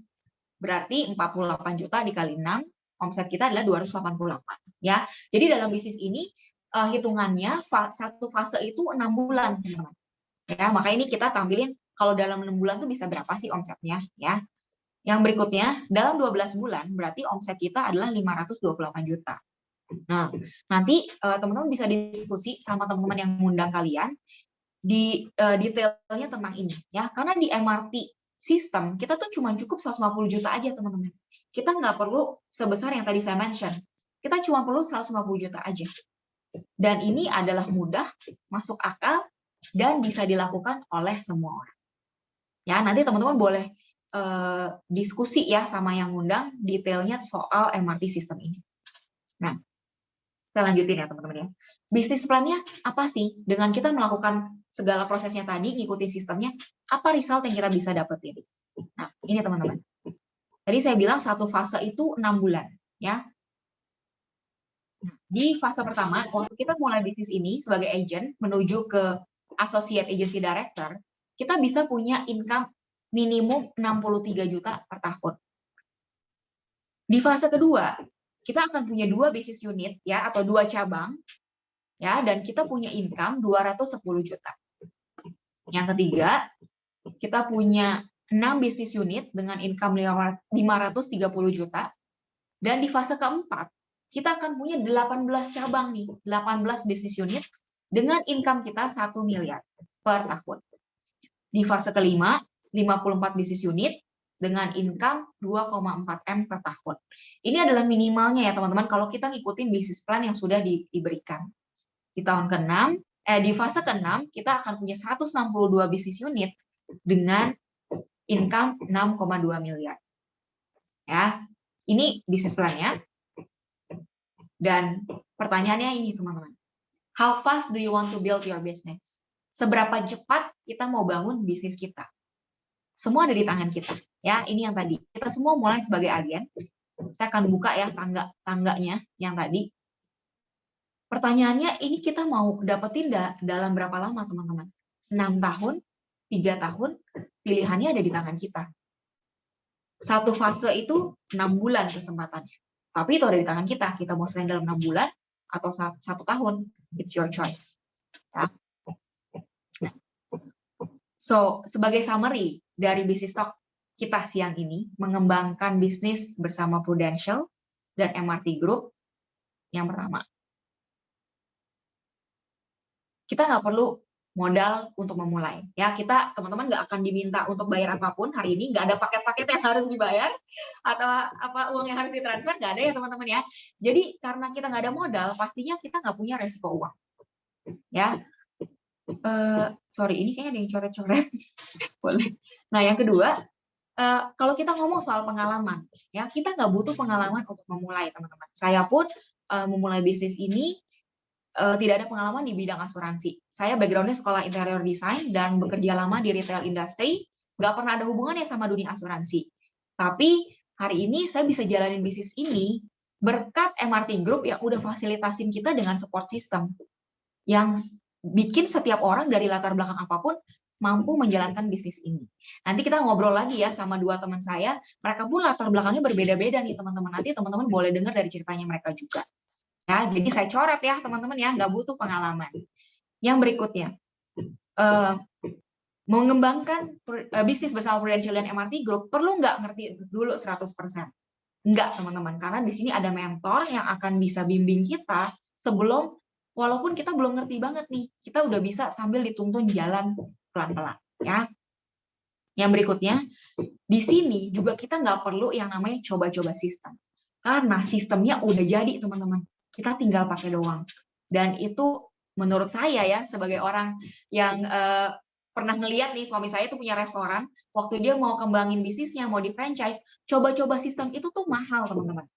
berarti 48 juta dikali 6, omset kita adalah 288. Ya, jadi dalam bisnis ini, hitungannya satu fase itu 6 bulan, teman-teman. Ya, makanya ini kita tampilin kalau dalam 6 bulan tuh bisa berapa sih omsetnya ya. Yang berikutnya, dalam 12 bulan berarti omset kita adalah 528 juta. Nah, nanti teman-teman bisa diskusi sama teman-teman yang mengundang kalian di detailnya tentang ini ya. Karena di MRT sistem kita tuh cuma cukup 150 juta aja teman-teman. Kita nggak perlu sebesar yang tadi saya mention. Kita cuma perlu 150 juta aja. Dan ini adalah mudah, masuk akal, dan bisa dilakukan oleh semua orang. Ya, nanti teman-teman boleh diskusi ya sama yang ngundang detailnya soal MRT sistem ini. Nah, kita lanjutin ya teman-teman ya. Bisnis plan-nya apa sih? Dengan kita melakukan segala prosesnya tadi, ngikutin sistemnya, apa result yang kita bisa dapetin? Nah, ini teman-teman. Tadi saya bilang satu fase itu 6 bulan. Ya. Nah, di fase pertama, waktu kita mulai bisnis ini sebagai agent, menuju ke Associate Agency Director, kita bisa punya income minimum 63 juta per tahun. Di fase kedua, kita akan punya 2 bisnis unit ya atau 2 cabang ya dan kita punya income 210 juta. Yang ketiga, kita punya 6 bisnis unit dengan income 530 juta dan di fase keempat, kita akan punya 18 cabang nih, 18 bisnis unit dengan income kita 1 miliar per tahun. Di fase kelima, 54 bisnis unit dengan income 2,4 M per tahun. Ini adalah minimalnya ya teman-teman kalau kita ngikutin bisnis plan yang sudah diberikan. Di tahun ke-6, di fase ke-6 kita akan punya 162 bisnis unit dengan income 6,2 miliar. Ya. Ini bisnis plannya. Dan pertanyaannya ini teman-teman. How fast do you want to build your business? Seberapa cepat kita mau bangun bisnis kita? Semua ada di tangan kita. Ya, ini yang tadi. Kita semua mulai sebagai agen. Saya akan buka ya tangganya yang tadi. Pertanyaannya, ini kita mau dapetin dalam berapa lama, teman-teman? 6 tahun, 3 tahun, pilihannya ada di tangan kita. Satu fase itu 6 bulan kesempatannya. Tapi itu ada di tangan kita. Kita mau selesai dalam 6 bulan atau 1 tahun. It's your choice. Ya. Nah. So, sebagai summary dari bisnis talk kita siang ini, mengembangkan bisnis bersama Prudential dan MRT Group, yang pertama, kita nggak perlu modal untuk memulai. Ya, kita teman-teman nggak akan diminta untuk bayar apapun hari ini, nggak ada paket-paket yang harus dibayar atau apa uang yang harus ditransfer, nggak ada ya teman-teman ya. Jadi karena kita nggak ada modal, pastinya kita nggak punya resiko uang. Ya, sorry ini kayaknya ada yang coret-coret. Boleh. Nah yang kedua, kalau kita ngomong soal pengalaman, ya kita nggak butuh pengalaman untuk memulai teman-teman. Saya pun memulai bisnis ini tidak ada pengalaman di bidang asuransi. Saya backgroundnya sekolah interior design dan bekerja lama di retail industry, nggak pernah ada hubungannya sama dunia asuransi. Tapi hari ini saya bisa jalanin bisnis ini berkat MRT Group yang udah fasilitasin kita dengan support system yang bikin setiap orang dari latar belakang apapun mampu menjalankan bisnis ini. Nanti kita ngobrol lagi ya sama 2 teman saya, mereka pun latar belakangnya berbeda-beda nih teman-teman. Nanti teman-teman boleh dengar dari ceritanya mereka juga. Ya, jadi saya coret ya teman-teman ya, nggak butuh pengalaman. Yang berikutnya, mengembangkan bisnis bersama Prudential dan MRT Group perlu nggak ngerti dulu 100%? Enggak teman-teman, karena di sini ada mentor yang akan bisa bimbing kita sebelum, walaupun kita belum ngerti banget nih, kita udah bisa sambil dituntun jalan pelan-pelan. Ya. Yang berikutnya, di sini juga kita nggak perlu yang namanya coba-coba sistem. Karena sistemnya udah jadi, teman-teman. Kita tinggal pakai doang. Dan itu menurut saya ya, sebagai orang yang pernah ngeliat nih, suami saya tuh punya restoran, waktu dia mau kembangin bisnisnya, mau di franchise, coba-coba sistem itu tuh mahal, teman-teman.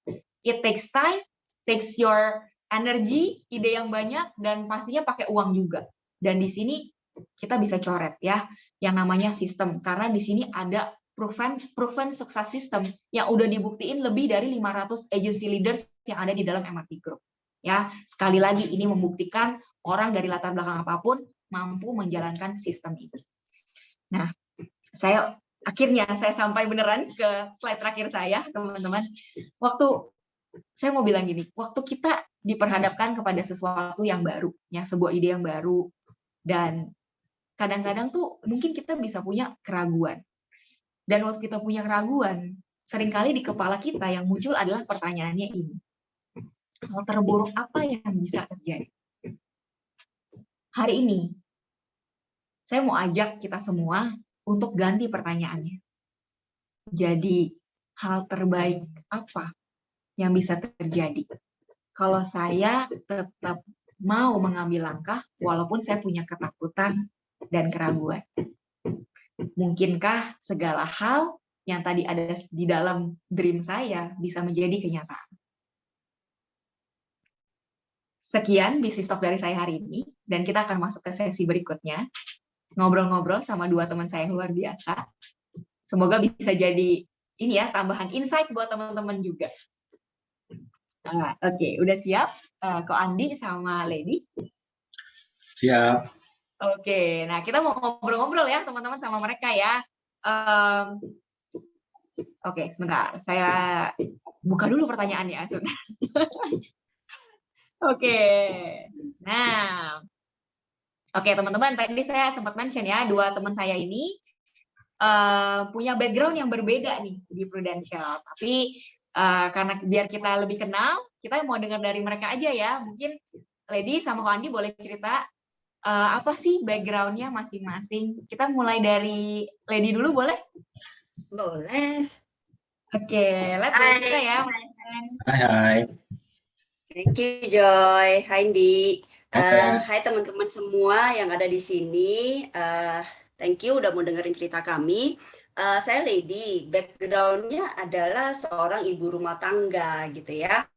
It takes time, takes your energy, ide yang banyak, dan pastinya pakai uang juga. Dan di sini kita bisa coret ya, yang namanya sistem. Karena di sini ada proven sukses system yang udah dibuktiin lebih dari 500 agency leaders yang ada di dalam MRT Group. Ya, sekali lagi ini membuktikan orang dari latar belakang apapun mampu menjalankan sistem ini. Nah, akhirnya saya sampai beneran ke slide terakhir saya, teman-teman. Saya mau bilang gini, waktu kita diperhadapkan kepada sesuatu yang baru, ya sebuah ide yang baru, dan kadang-kadang tuh mungkin kita bisa punya keraguan. Dan waktu kita punya keraguan, seringkali di kepala kita yang muncul adalah pertanyaannya ini. Hal terburuk apa yang bisa terjadi? Hari ini, saya mau ajak kita semua untuk ganti pertanyaannya. Jadi, hal terbaik apa yang bisa terjadi? Kalau saya tetap mau mengambil langkah, walaupun saya punya ketakutan dan keraguan. Mungkinkah segala hal yang tadi ada di dalam dream saya bisa menjadi kenyataan? Sekian Bisnis Talk dari saya hari ini, dan kita akan masuk ke sesi berikutnya. Ngobrol-ngobrol sama dua teman saya yang luar biasa. Semoga bisa jadi ini ya, tambahan insight buat teman-teman juga. Oke, udah siap? Ko Andi sama Lady? Siap. Oke, nah kita mau ngobrol-ngobrol ya teman-teman sama mereka ya. Oke, sebentar. Saya buka dulu pertanyaannya. Oke, nah. Oke, teman-teman, tadi saya sempat mention ya, dua teman saya ini punya background yang berbeda nih di Prudential. Tapi karena biar kita lebih kenal, kita mau dengar dari mereka aja ya. Mungkin Lady sama Ko Andi boleh cerita apa sih background-nya masing-masing. Kita mulai dari Lady dulu, boleh? Boleh. Oke, let's boleh cerita ya. Hai. Thank you, Joy. Hai, Indi. Oke. Hai teman-teman semua yang ada di sini. Thank you udah mau dengerin cerita kami. Saya Lady. Background-nya adalah seorang ibu rumah tangga gitu ya.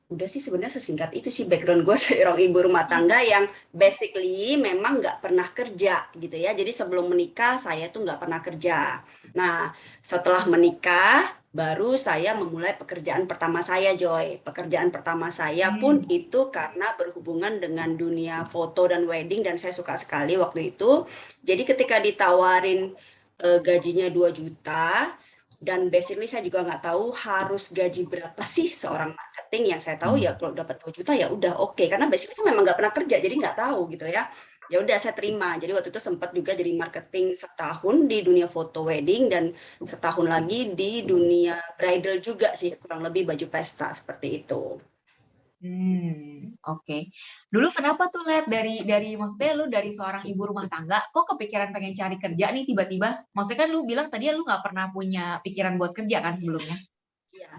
Udah sih sebenarnya sesingkat itu sih background gue, seorang ibu rumah tangga yang basically memang nggak pernah kerja gitu ya. Jadi sebelum menikah saya tuh nggak pernah kerja. Nah, setelah menikah baru saya memulai pekerjaan pertama saya, Joy. Pekerjaan pertama saya pun itu karena berhubungan dengan dunia foto dan wedding, dan saya suka sekali waktu itu. Jadi ketika ditawarin gajinya 2 juta, dan basically saya juga nggak tahu harus gaji berapa sih seorang marketing. Yang saya tahu ya kalau dapat 2 juta ya udah oke. Karena basically kan memang nggak pernah kerja, jadi nggak tahu gitu ya. Ya udah saya terima. Jadi waktu itu sempat juga jadi marketing setahun di dunia foto wedding, dan setahun lagi di dunia bridal juga sih, kurang lebih baju pesta seperti itu. Oke. Dulu kenapa tuh lihat dari maksudnya lu dari seorang ibu rumah tangga, kok kepikiran pengen cari kerja nih tiba-tiba? Maksudnya kan lu bilang tadi lu nggak pernah punya pikiran buat kerja kan sebelumnya? Iya.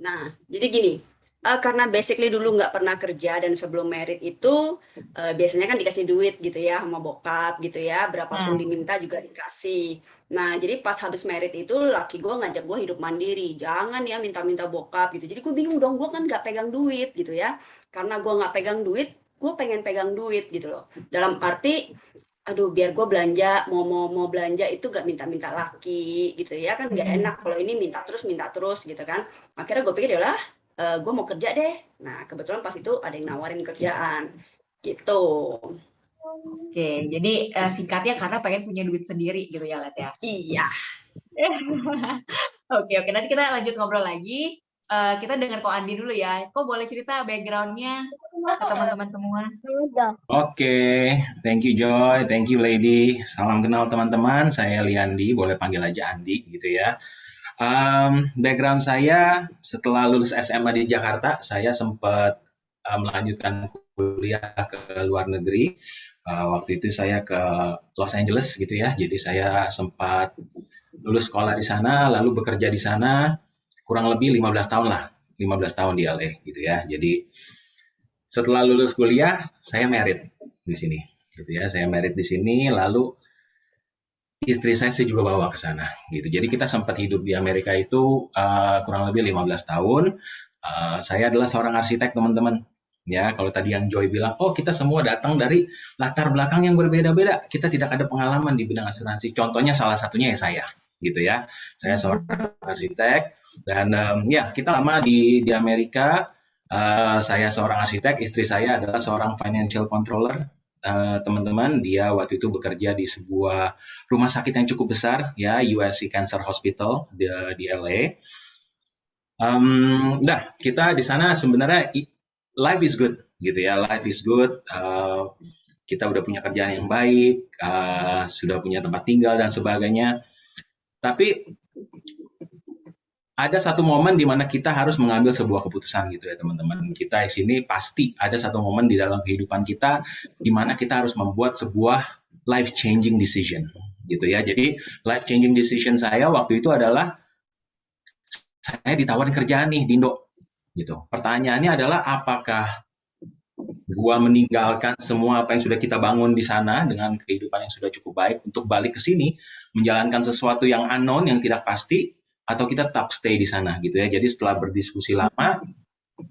Nah, jadi gini, karena basically dulu nggak pernah kerja, dan sebelum married itu biasanya kan dikasih duit gitu ya sama bokap gitu ya, berapapun diminta juga dikasih. Nah, jadi pas habis married itu laki gue ngajak gue hidup mandiri, jangan ya minta-minta bokap gitu. Jadi gue bingung dong, gue kan nggak pegang duit gitu ya. Karena gue nggak pegang duit, gue pengen pegang duit gitu loh. Dalam arti, aduh biar gue belanja, mau belanja itu gak minta-minta laki gitu ya, kan gak enak kalau ini minta terus gitu kan. Akhirnya gue pikir yalah, gue mau kerja deh. Nah kebetulan pas itu ada yang nawarin kerjaan gitu. Oke, jadi singkatnya karena pengen punya duit sendiri gitu ya, Let ya? Iya. Oke, nanti kita lanjut ngobrol lagi. Kita dengar Ko Andi dulu ya. Kok boleh cerita background-nya ke teman-teman semua? Oke, thank you Joy, thank you Lady. Salam kenal teman-teman, saya Liandi, boleh panggil aja Andi gitu ya. Background saya setelah lulus SMA di Jakarta, saya sempat melanjutkan kuliah ke luar negeri. Waktu itu saya ke Los Angeles gitu ya, jadi saya sempat lulus sekolah di sana, lalu bekerja di sana kurang lebih 15 tahun lah, 15 tahun di LA gitu ya. Jadi setelah lulus kuliah, saya married di sini, gitu ya. Saya married di sini, lalu istri saya juga bawa ke sana, gitu. Jadi kita sempat hidup di Amerika itu kurang lebih 15 tahun. Saya adalah seorang arsitek, teman-teman. Ya, kalau tadi yang Joy bilang, oh kita semua datang dari latar belakang yang berbeda-beda, kita tidak ada pengalaman di bidang asuransi. Contohnya salah satunya ya saya, gitu ya. Saya seorang arsitek dan ya kita lama di Amerika. Saya seorang arsitek, istri saya adalah seorang financial controller. Teman-teman, dia waktu itu bekerja di sebuah rumah sakit yang cukup besar, ya USC Cancer Hospital di LA. Kita di sana sebenarnya life is good, gitu ya. Life is good. Kita udah punya kerjaan yang baik, sudah punya tempat tinggal dan sebagainya. Tapi ada satu momen di mana kita harus mengambil sebuah keputusan gitu ya teman-teman. Kita di sini pasti ada satu momen di dalam kehidupan kita di mana kita harus membuat sebuah life changing decision gitu ya. Jadi life changing decision saya waktu itu adalah saya ditawarin kerjaan nih di Indo gitu. Pertanyaannya adalah apakah gua meninggalkan semua apa yang sudah kita bangun di sana dengan kehidupan yang sudah cukup baik untuk balik ke sini menjalankan sesuatu yang unknown, yang tidak pasti, atau kita tetap stay di sana gitu ya. Jadi setelah berdiskusi lama,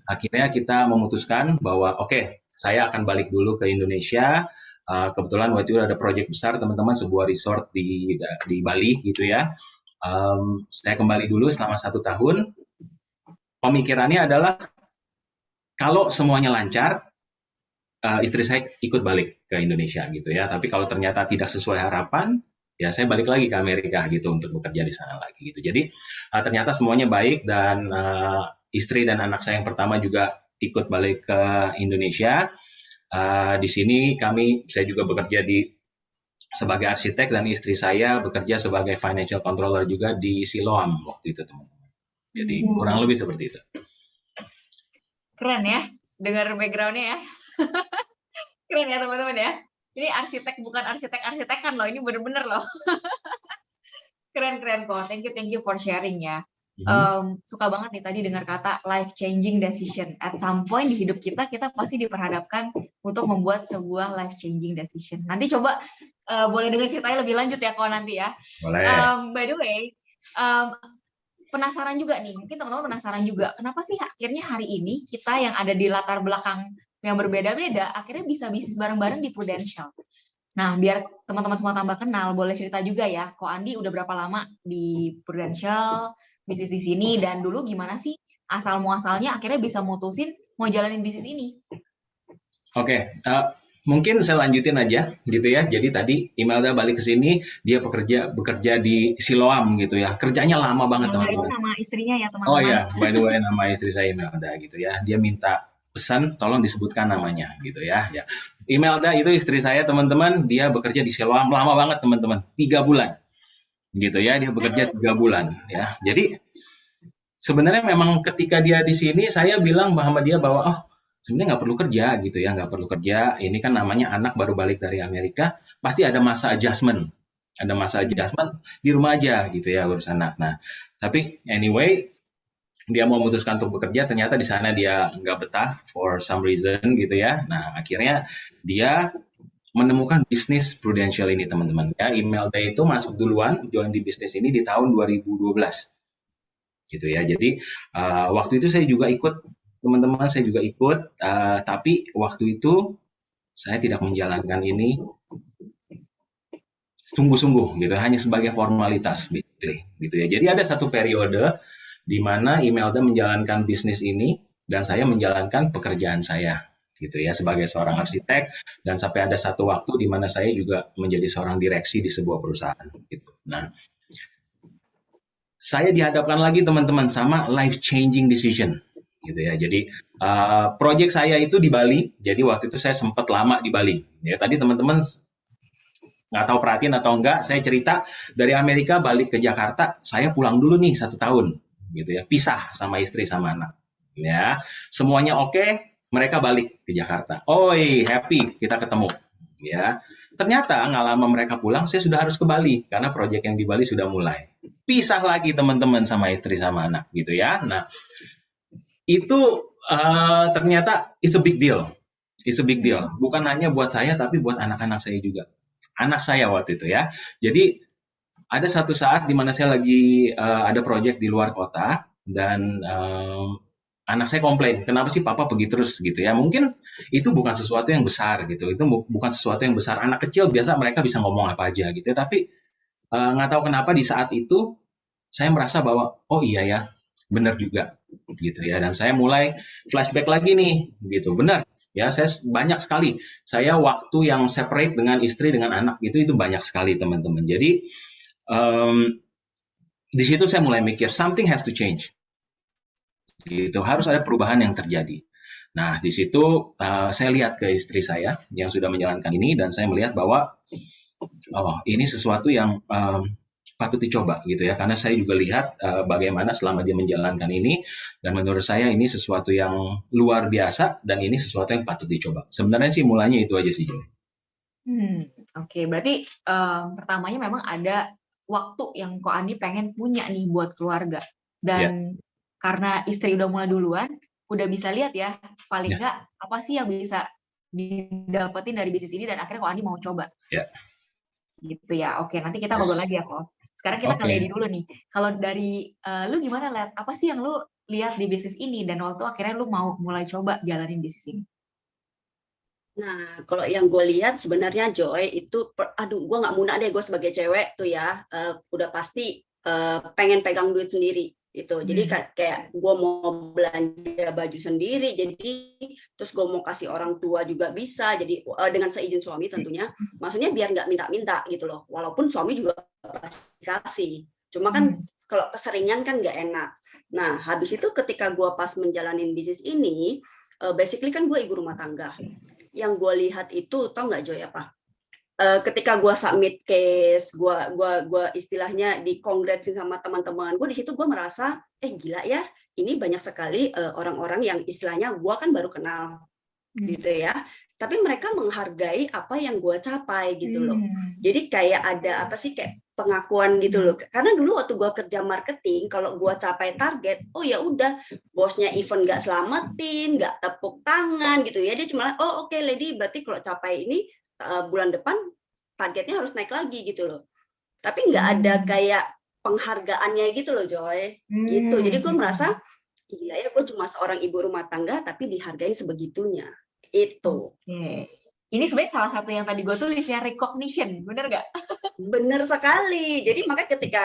akhirnya kita memutuskan bahwa oke, saya akan balik dulu ke Indonesia. Kebetulan waktu itu ada proyek besar teman-teman, sebuah resort di Bali gitu ya. Saya kembali dulu selama 1 tahun. Pemikirannya adalah kalau semuanya lancar, istri saya ikut balik ke Indonesia gitu ya. Tapi kalau ternyata tidak sesuai harapan, ya saya balik lagi ke Amerika gitu untuk bekerja di sana lagi gitu. Jadi ternyata semuanya baik dan istri dan anak saya yang pertama juga ikut balik ke Indonesia. Di sini saya juga bekerja sebagai arsitek dan istri saya bekerja sebagai financial controller juga di Siloam waktu itu teman-teman. Jadi kurang lebih seperti itu. Keren ya, dengar background-nya ya. Keren ya teman-teman ya. Ini arsitek bukan arsitek-arsitek kan loh, ini bener-bener loh. Keren-keren kok. Thank you for sharing ya. Suka banget nih tadi dengar kata life changing decision. At some point di hidup kita pasti diperhadapkan untuk membuat sebuah life changing decision. Nanti coba boleh dengar ceritanya lebih lanjut ya kalau nanti ya. Boleh. By the way, penasaran juga nih. Mungkin teman-teman penasaran juga. Kenapa sih akhirnya hari ini kita yang ada di latar belakang yang berbeda-beda, akhirnya bisa bisnis bareng-bareng di Prudential. Nah, biar teman-teman semua tambah kenal, boleh cerita juga ya, Ko Andi udah berapa lama di Prudential, bisnis di sini, dan dulu gimana sih asal-muasalnya akhirnya bisa mutusin mau jalanin bisnis ini? Oke, mungkin saya lanjutin aja gitu ya. Jadi tadi Imelda balik ke sini, dia bekerja di Siloam gitu ya. Kerjanya lama banget teman-teman. Nama istrinya ya teman-teman. Oh iya, by the way nama istri saya Imelda gitu ya. Dia minta pesan tolong disebutkan namanya gitu ya. Imelda itu istri saya teman-teman, dia bekerja di Siloam lama banget teman-teman, 3 bulan gitu ya. Dia bekerja 3 bulan ya. Jadi sebenarnya memang ketika dia di sini saya bilang sama dia bahwa sebenarnya nggak perlu kerja gitu ya, nggak perlu kerja. Ini kan namanya anak baru balik dari Amerika, pasti ada masa adjustment. Ada masa adjustment di rumah aja gitu ya urus anak. Nah, tapi anyway dia mau memutuskan untuk bekerja, ternyata di sana dia nggak betah for some reason gitu ya. Nah, akhirnya dia menemukan bisnis Prudential ini teman-teman. Ya, Imelda itu masuk duluan join di bisnis ini di tahun 2012 gitu ya. Jadi waktu itu saya juga ikut teman-teman, saya juga ikut, tapi waktu itu saya tidak menjalankan ini sungguh-sungguh gitu, hanya sebagai formalitas gitu ya. Jadi ada satu periode di mana Imelda menjalankan bisnis ini dan saya menjalankan pekerjaan saya gitu ya sebagai seorang arsitek, dan sampai ada satu waktu di mana saya juga menjadi seorang direksi di sebuah perusahaan gitu. Nah, saya dihadapkan lagi teman-teman sama life changing decision gitu ya. Jadi proyek saya itu di Bali. Jadi waktu itu saya sempat lama di Bali. Ya tadi teman-teman nggak tahu perhatiin atau enggak, saya cerita dari Amerika balik ke Jakarta, saya pulang dulu nih 1 tahun gitu ya, pisah sama istri sama anak. Ya, semuanya oke, mereka balik ke Jakarta. Oi, happy kita ketemu ya. Ternyata nggak lama mereka pulang, saya sudah harus ke Bali karena proyek yang di Bali sudah mulai. Pisah lagi teman-teman sama istri sama anak gitu ya. Nah, itu ternyata it's a big deal. It's a big deal. Bukan hanya buat saya tapi buat anak-anak saya juga. Anak saya waktu itu ya. Jadi ada satu saat di mana saya lagi ada proyek di luar kota dan anak saya komplain, kenapa sih papa pergi terus gitu ya? Mungkin itu bukan sesuatu yang besar gitu. Itu bukan sesuatu yang besar. Anak kecil biasa mereka bisa ngomong apa aja gitu ya. Tapi nggak tahu kenapa di saat itu saya merasa bahwa oh iya ya, benar juga gitu ya. Dan saya mulai flashback lagi nih gitu. Benar ya, saya banyak sekali. Saya waktu yang separate dengan istri dengan anak itu banyak sekali teman-teman. Jadi di situ saya mulai mikir something has to change. Gitu, harus ada perubahan yang terjadi. Nah, di situ saya lihat ke istri saya yang sudah menjalankan ini dan saya melihat bahwa oh, ini sesuatu yang patut dicoba gitu ya, karena saya juga lihat bagaimana selama dia menjalankan ini dan menurut saya ini sesuatu yang luar biasa dan ini sesuatu yang patut dicoba. Sebenarnya sih mulanya itu aja sih, Joy. Oke, berarti pertamanya memang ada waktu yang Ko Andi pengen punya nih buat keluarga dan karena istri udah mulai duluan, udah bisa lihat ya, paling nggak apa sih yang bisa didapetin dari bisnis ini dan akhirnya Ko Andi mau coba. Gitu ya. Oke, nanti kita ngobrol lagi ya, Ko. Sekarang kita ke Lady dulu nih. Kalau dari lu gimana, Led? Apa sih yang lu lihat di bisnis ini dan waktu akhirnya lu mau mulai coba jalanin bisnis ini? Nah, kalau yang gue lihat sebenarnya Joy itu, gue nggak munak deh gue sebagai cewek tuh ya, udah pasti pengen pegang duit sendiri gitu. Jadi kayak gue mau belanja baju sendiri, jadi terus gue mau kasih orang tua juga bisa, jadi dengan seizin suami tentunya. Maksudnya biar nggak minta-minta gitu loh. Walaupun suami juga pasti kasih. Cuma kan kalau keseringan kan nggak enak. Nah, habis itu ketika gue pas menjalanin bisnis ini, basically kan gue ibu rumah tangga. Yang gue lihat itu, tau nggak Joy apa? Ketika gue submit case, gue istilahnya dikongratsin sama teman-teman gue, di situ gue merasa gila ya, ini banyak sekali orang-orang yang istilahnya gue kan baru kenal gitu ya, tapi mereka menghargai apa yang gue capai gitu loh. Jadi kayak ada apa sih, kayak pengakuan gitu loh. Karena dulu waktu gue kerja marketing, kalau gue capai target, oh ya udah, bosnya event nggak selamatin, nggak tepuk tangan gitu ya, dia cuma oke, Lady, berarti kalau capai ini bulan depan targetnya harus naik lagi gitu loh. Tapi nggak ada kayak penghargaannya gitu loh, Joy. Gitu. Jadi gue merasa gila ya, gue cuma seorang ibu rumah tangga tapi dihargai sebegitunya. Itu. Ini sebenarnya salah satu yang tadi gue tulis ya, recognition, bener nggak? Bener sekali. Jadi makanya ketika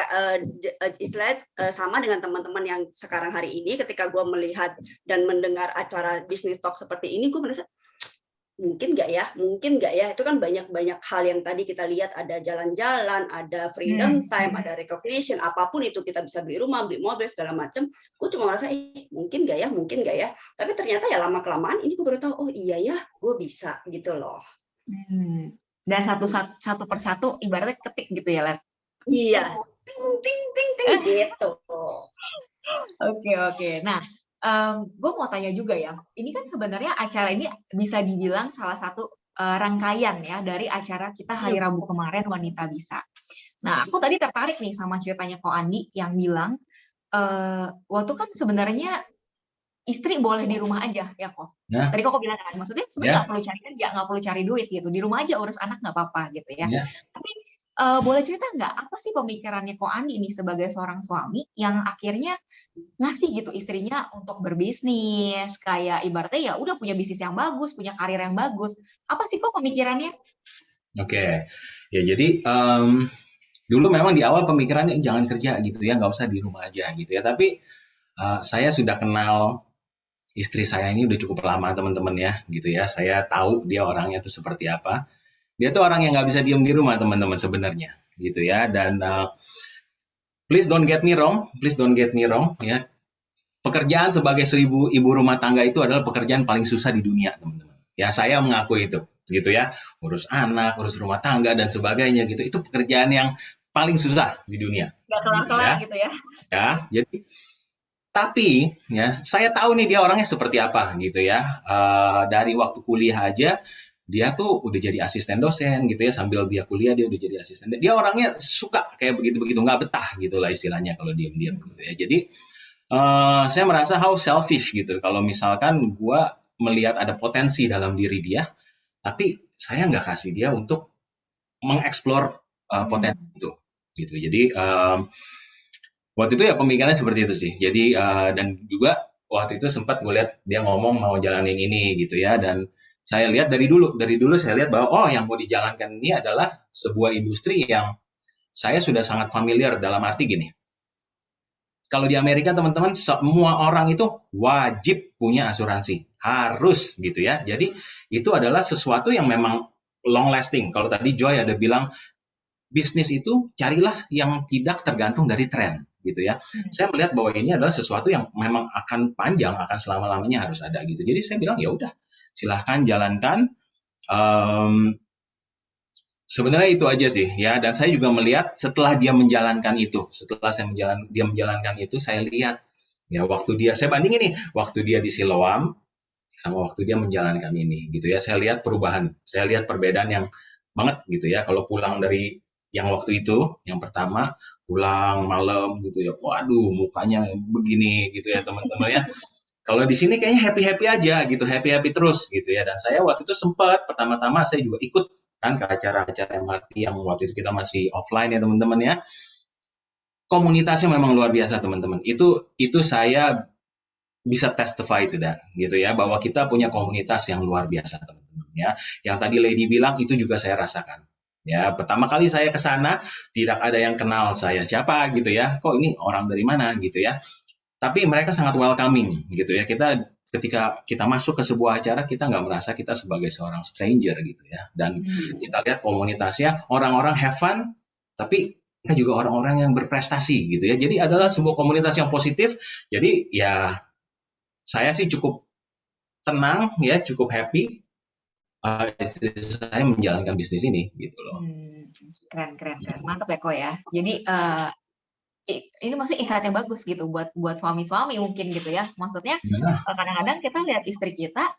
istilahnya sama dengan teman-teman yang sekarang hari ini, ketika gue melihat dan mendengar acara Business Talk seperti ini, gue merasa mungkin nggak ya, itu kan banyak hal yang tadi kita lihat, ada jalan-jalan, ada freedom time, ada recognition, apapun itu, kita bisa beli rumah, beli mobil, segala macam. Gue cuma merasa mungkin nggak ya, tapi ternyata ya lama-kelamaan ini gue baru tahu, oh iya ya, gue bisa gitu loh. Dan satu persatu ibaratnya ketik gitu ya, Len? Iya, ting gitu. Oke. Nah, gue mau tanya juga ya, ini kan sebenarnya acara ini bisa dibilang salah satu rangkaian ya dari acara kita hari Rabu kemarin, Wanita Bisa. Nah, aku tadi tertarik nih sama ceritanya Ko Andi yang bilang waktu kan sebenarnya istri boleh di rumah aja ya kok. Tadi kok bilang kan, maksudnya sebenarnya nggak perlu cari kerja, nggak perlu cari duit gitu, di rumah aja urus anak nggak apa-apa gitu ya. Tapi boleh cerita nggak apa sih pemikirannya Ko Andi nih sebagai seorang suami yang akhirnya ngasih gitu istrinya untuk berbisnis, kayak ibaratnya ya udah punya bisnis yang bagus, punya karir yang bagus. Apa sih kok pemikirannya? Oke. Ya jadi dulu memang di awal pemikirannya jangan kerja gitu ya, nggak usah di rumah aja gitu ya. Tapi saya sudah kenal istri saya ini udah cukup lama teman-teman ya gitu ya. Saya tahu dia orangnya tuh seperti apa. Dia tuh orang yang nggak bisa diem di rumah teman-teman sebenarnya gitu ya. Dan please don't get me wrong ya. Pekerjaan sebagai ibu rumah tangga itu adalah pekerjaan paling susah di dunia teman-teman. Ya saya mengakui itu gitu ya. Urus anak, urus rumah tangga dan sebagainya gitu. Itu pekerjaan yang paling susah di dunia. Nggak kelar-kelar gitu ya. Ya, jadi tapi ya saya tahu nih dia orangnya seperti apa gitu ya. Dari waktu kuliah aja dia tuh udah jadi asisten dosen gitu ya, sambil dia kuliah dia udah jadi asisten. Dia orangnya suka kayak begitu-begitu, nggak betah gitu lah istilahnya kalau diam-diam gitu ya. Jadi saya merasa how selfish gitu kalau misalkan gue melihat ada potensi dalam diri dia, tapi saya nggak kasih dia untuk mengeksplor potensi itu gitu. Jadi waktu itu ya pemikirannya seperti itu sih. Jadi dan juga waktu itu sempat gue lihat dia ngomong mau jalanin ini gitu ya, dan saya lihat dari dulu saya lihat bahwa oh yang mau dijalankan ini adalah sebuah industri yang saya sudah sangat familiar, dalam arti gini. Kalau di Amerika teman-teman, semua orang itu wajib punya asuransi, harus gitu ya. Jadi itu adalah sesuatu yang memang long lasting. Kalau tadi Joy ada bilang bisnis itu carilah yang tidak tergantung dari tren gitu ya. Saya melihat bahwa ini adalah sesuatu yang memang akan panjang, akan selama-lamanya harus ada gitu. Jadi saya bilang ya udah, silahkan jalankan. Sebenarnya itu aja sih ya, dan saya juga melihat setelah dia menjalankan itu, dia menjalankan itu, saya lihat ya saya bandingin nih waktu dia di Siloam sama waktu dia menjalankan ini gitu ya, saya lihat perubahan, saya lihat perbedaan yang banget gitu ya. Kalau pulang dari yang waktu itu, yang pertama pulang malam gitu ya, waduh mukanya begini gitu ya teman-teman ya. Kalau di sini kayaknya happy-happy aja gitu, happy-happy terus gitu ya. Dan saya waktu itu sempat pertama-tama saya juga ikut kan ke acara-acara MRT yang waktu itu kita masih offline ya teman-teman ya. Komunitasnya memang luar biasa teman-teman. Itu saya bisa testify to that gitu ya, bahwa kita punya komunitas yang luar biasa teman-teman ya. Yang tadi Lady bilang itu juga saya rasakan. Ya, pertama kali saya ke sana tidak ada yang kenal saya siapa gitu ya. Kok ini orang dari mana gitu ya. Tapi mereka sangat welcoming gitu ya. Ketika kita masuk ke sebuah acara, kita nggak merasa kita sebagai seorang stranger gitu ya. Dan kita lihat komunitasnya, orang-orang have fun, tapi mereka juga orang-orang yang berprestasi gitu ya. Jadi adalah sebuah komunitas yang positif. Jadi ya saya sih cukup tenang ya, cukup happy saya menjalankan bisnis ini gitu loh. Keren. Mantap ya kok ya. Jadi ini maksudnya insight yang bagus gitu buat suami-suami mungkin gitu ya. Maksudnya kadang-kadang kita lihat istri kita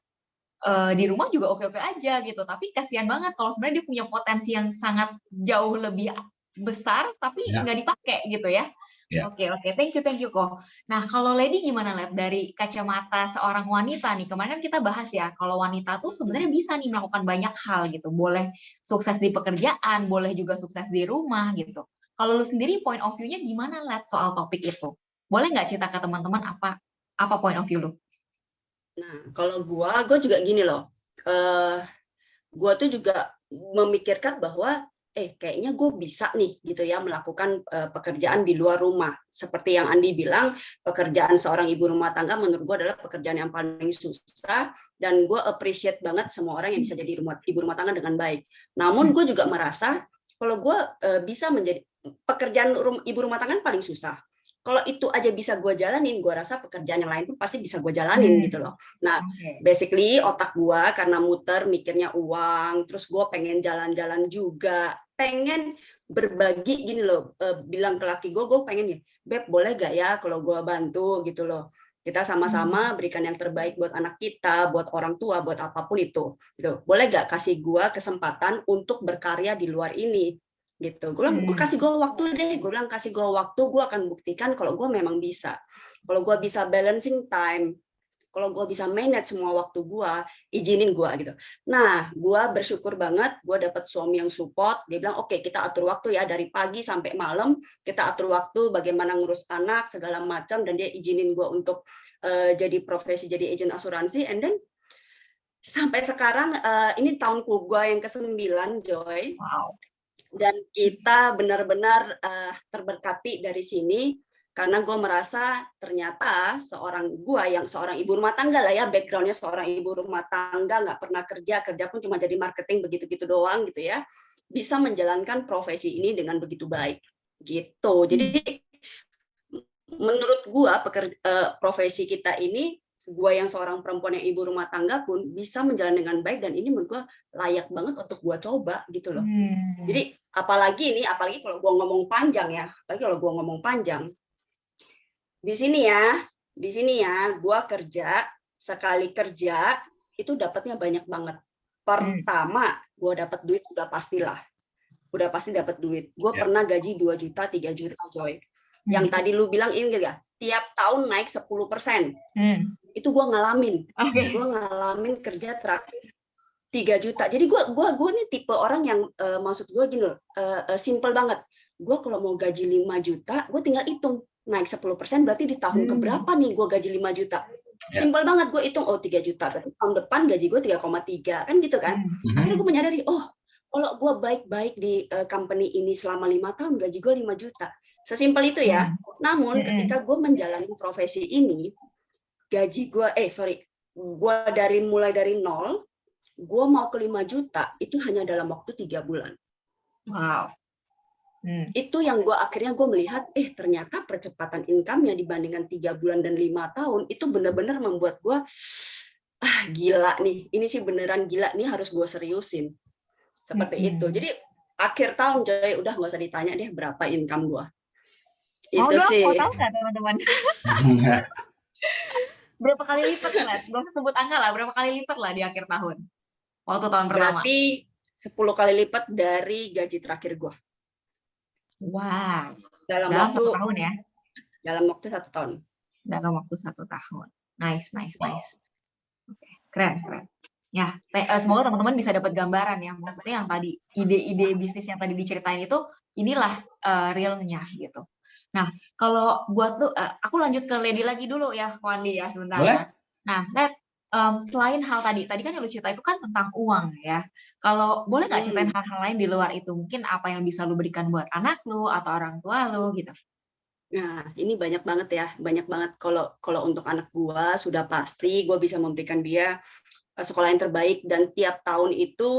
di rumah juga oke-oke aja gitu, tapi kasihan banget kalau sebenarnya dia punya potensi yang sangat jauh lebih besar tapi nggak dipakai gitu ya. Oke, thank you kok. Nah, kalau Lady gimana lihat dari kacamata seorang wanita nih? Kemarin kan kita bahas ya, kalau wanita tuh sebenarnya bisa nih melakukan banyak hal gitu. Boleh sukses di pekerjaan, boleh juga sukses di rumah gitu. Kalau lu sendiri point of view-nya gimana lihat soal topik itu? Boleh nggak cerita ke teman-teman apa point of view lu? Nah, kalau gue juga gini loh. Gue tuh juga memikirkan bahwa kayaknya gue bisa nih gitu ya melakukan pekerjaan di luar rumah. Seperti yang Andi bilang, pekerjaan seorang ibu rumah tangga menurut gue adalah pekerjaan yang paling susah, dan gue appreciate banget semua orang yang bisa jadi ibu rumah tangga dengan baik. Namun gue juga merasa kalau gue bisa menjadi pekerjaan ibu rumah tangga paling susah. Kalau itu aja bisa gue jalanin, gue rasa pekerjaan yang lain pun pasti bisa gue jalanin gitu loh. Nah, basically otak gue karena muter mikirnya uang, terus gue pengen jalan-jalan juga, pengen berbagi gini loh, bilang ke laki gue pengen nih, Beb boleh gak ya kalau gue bantu gitu loh. Kita sama-sama berikan yang terbaik buat anak kita, buat orang tua, buat apapun itu. Gitu. Boleh gak kasih gue kesempatan untuk berkarya di luar ini? Gitu. Gue kasih gue waktu deh, gue bilang kasih gue waktu, gue akan buktikan kalau gue memang bisa. Kalau gue bisa balancing time, kalau gue bisa manage semua waktu gue, izinin gue gitu. Nah, gue bersyukur banget, gue dapat suami yang support. Dia bilang, oke, kita atur waktu ya dari pagi sampai malam, kita atur waktu bagaimana ngurus anak segala macam, dan dia izinin gue untuk jadi profesi jadi agent asuransi. And then sampai sekarang ini tahunku gue yang ke-9, Joy. Wow. Dan kita benar-benar terberkati dari sini karena gue merasa ternyata seorang ibu rumah tangga lah ya, backgroundnya seorang ibu rumah tangga, nggak pernah kerja pun cuma jadi marketing begitu-gitu doang gitu ya, bisa menjalankan profesi ini dengan begitu baik gitu. Jadi menurut gue profesi kita ini, gue yang seorang perempuan yang ibu rumah tangga pun bisa menjalani dengan baik, dan ini menurut gue layak banget untuk gue coba gitu loh. Jadi apalagi kalau gue ngomong panjang ya, di sini ya gue kerja, sekali kerja itu dapatnya banyak banget. pertama gue dapat duit udah pastilah. Udah pasti dapat duit. Gue pernah gaji 2 juta, 3 juta, Joy. Yang tadi lu bilang ini ya, tiap tahun naik 10%. Itu gue ngalamin. Gue ngalamin kerja terakhir 3 juta. Jadi gue nih tipe orang yang maksud gue gini loh, simple banget. Gue kalau mau gaji 5 juta, gue tinggal hitung. Naik 10% berarti di tahun keberapa nih gue gaji 5 juta. Simple banget, gue hitung, 3 juta. Berarti tahun depan gaji gue 3,3. Kan gitu kan. Akhirnya gue menyadari, kalau gue baik-baik di company ini selama 5 tahun, gaji gue 5 juta. Sesimpel itu ya. Namun ketika gue menjalani profesi ini, gaji gue, gue mulai dari nol, gue mau ke 5 juta, itu hanya dalam waktu 3 bulan. Wow. Itu yang akhirnya gue melihat, ternyata percepatan income-nya dibandingkan 3 bulan dan 5 tahun, itu benar-benar membuat gue, gila nih, ini sih beneran gila nih, harus gue seriusin. Seperti itu. Jadi akhir tahun, Joy, udah nggak usah ditanya deh berapa income gue. Itu sih. Mau tahu nggak teman-teman? Berapa kali lipat lah? Gak usah sebut angka lah, berapa kali lipat lah di akhir tahun? Waktu tahun pertama. Berarti 10 kali lipat dari gaji terakhir gue. Wow. Dalam waktu 1 tahun ya? Dalam waktu 1 tahun. Dalam waktu 1 tahun. Nice. Oke, keren. Ya, semoga teman-teman bisa dapat gambaran ya. Maksudnya yang tadi, ide-ide bisnis yang tadi diceritain itu, inilah realnya gitu. Nah, kalau buat lu, aku lanjut ke Lady lagi dulu ya, Wandi ya sebentar. Boleh? Nah, selain hal tadi kan yang lu cerita itu kan tentang uang ya. Kalau boleh nggak ceritain hal-hal lain di luar itu? Mungkin apa yang bisa lu berikan buat anak lu atau orang tua lu gitu? Nah, ini banyak banget ya, banyak banget. Kalau untuk anak gua sudah pasti gua bisa memberikan dia sekolah yang terbaik, dan tiap tahun itu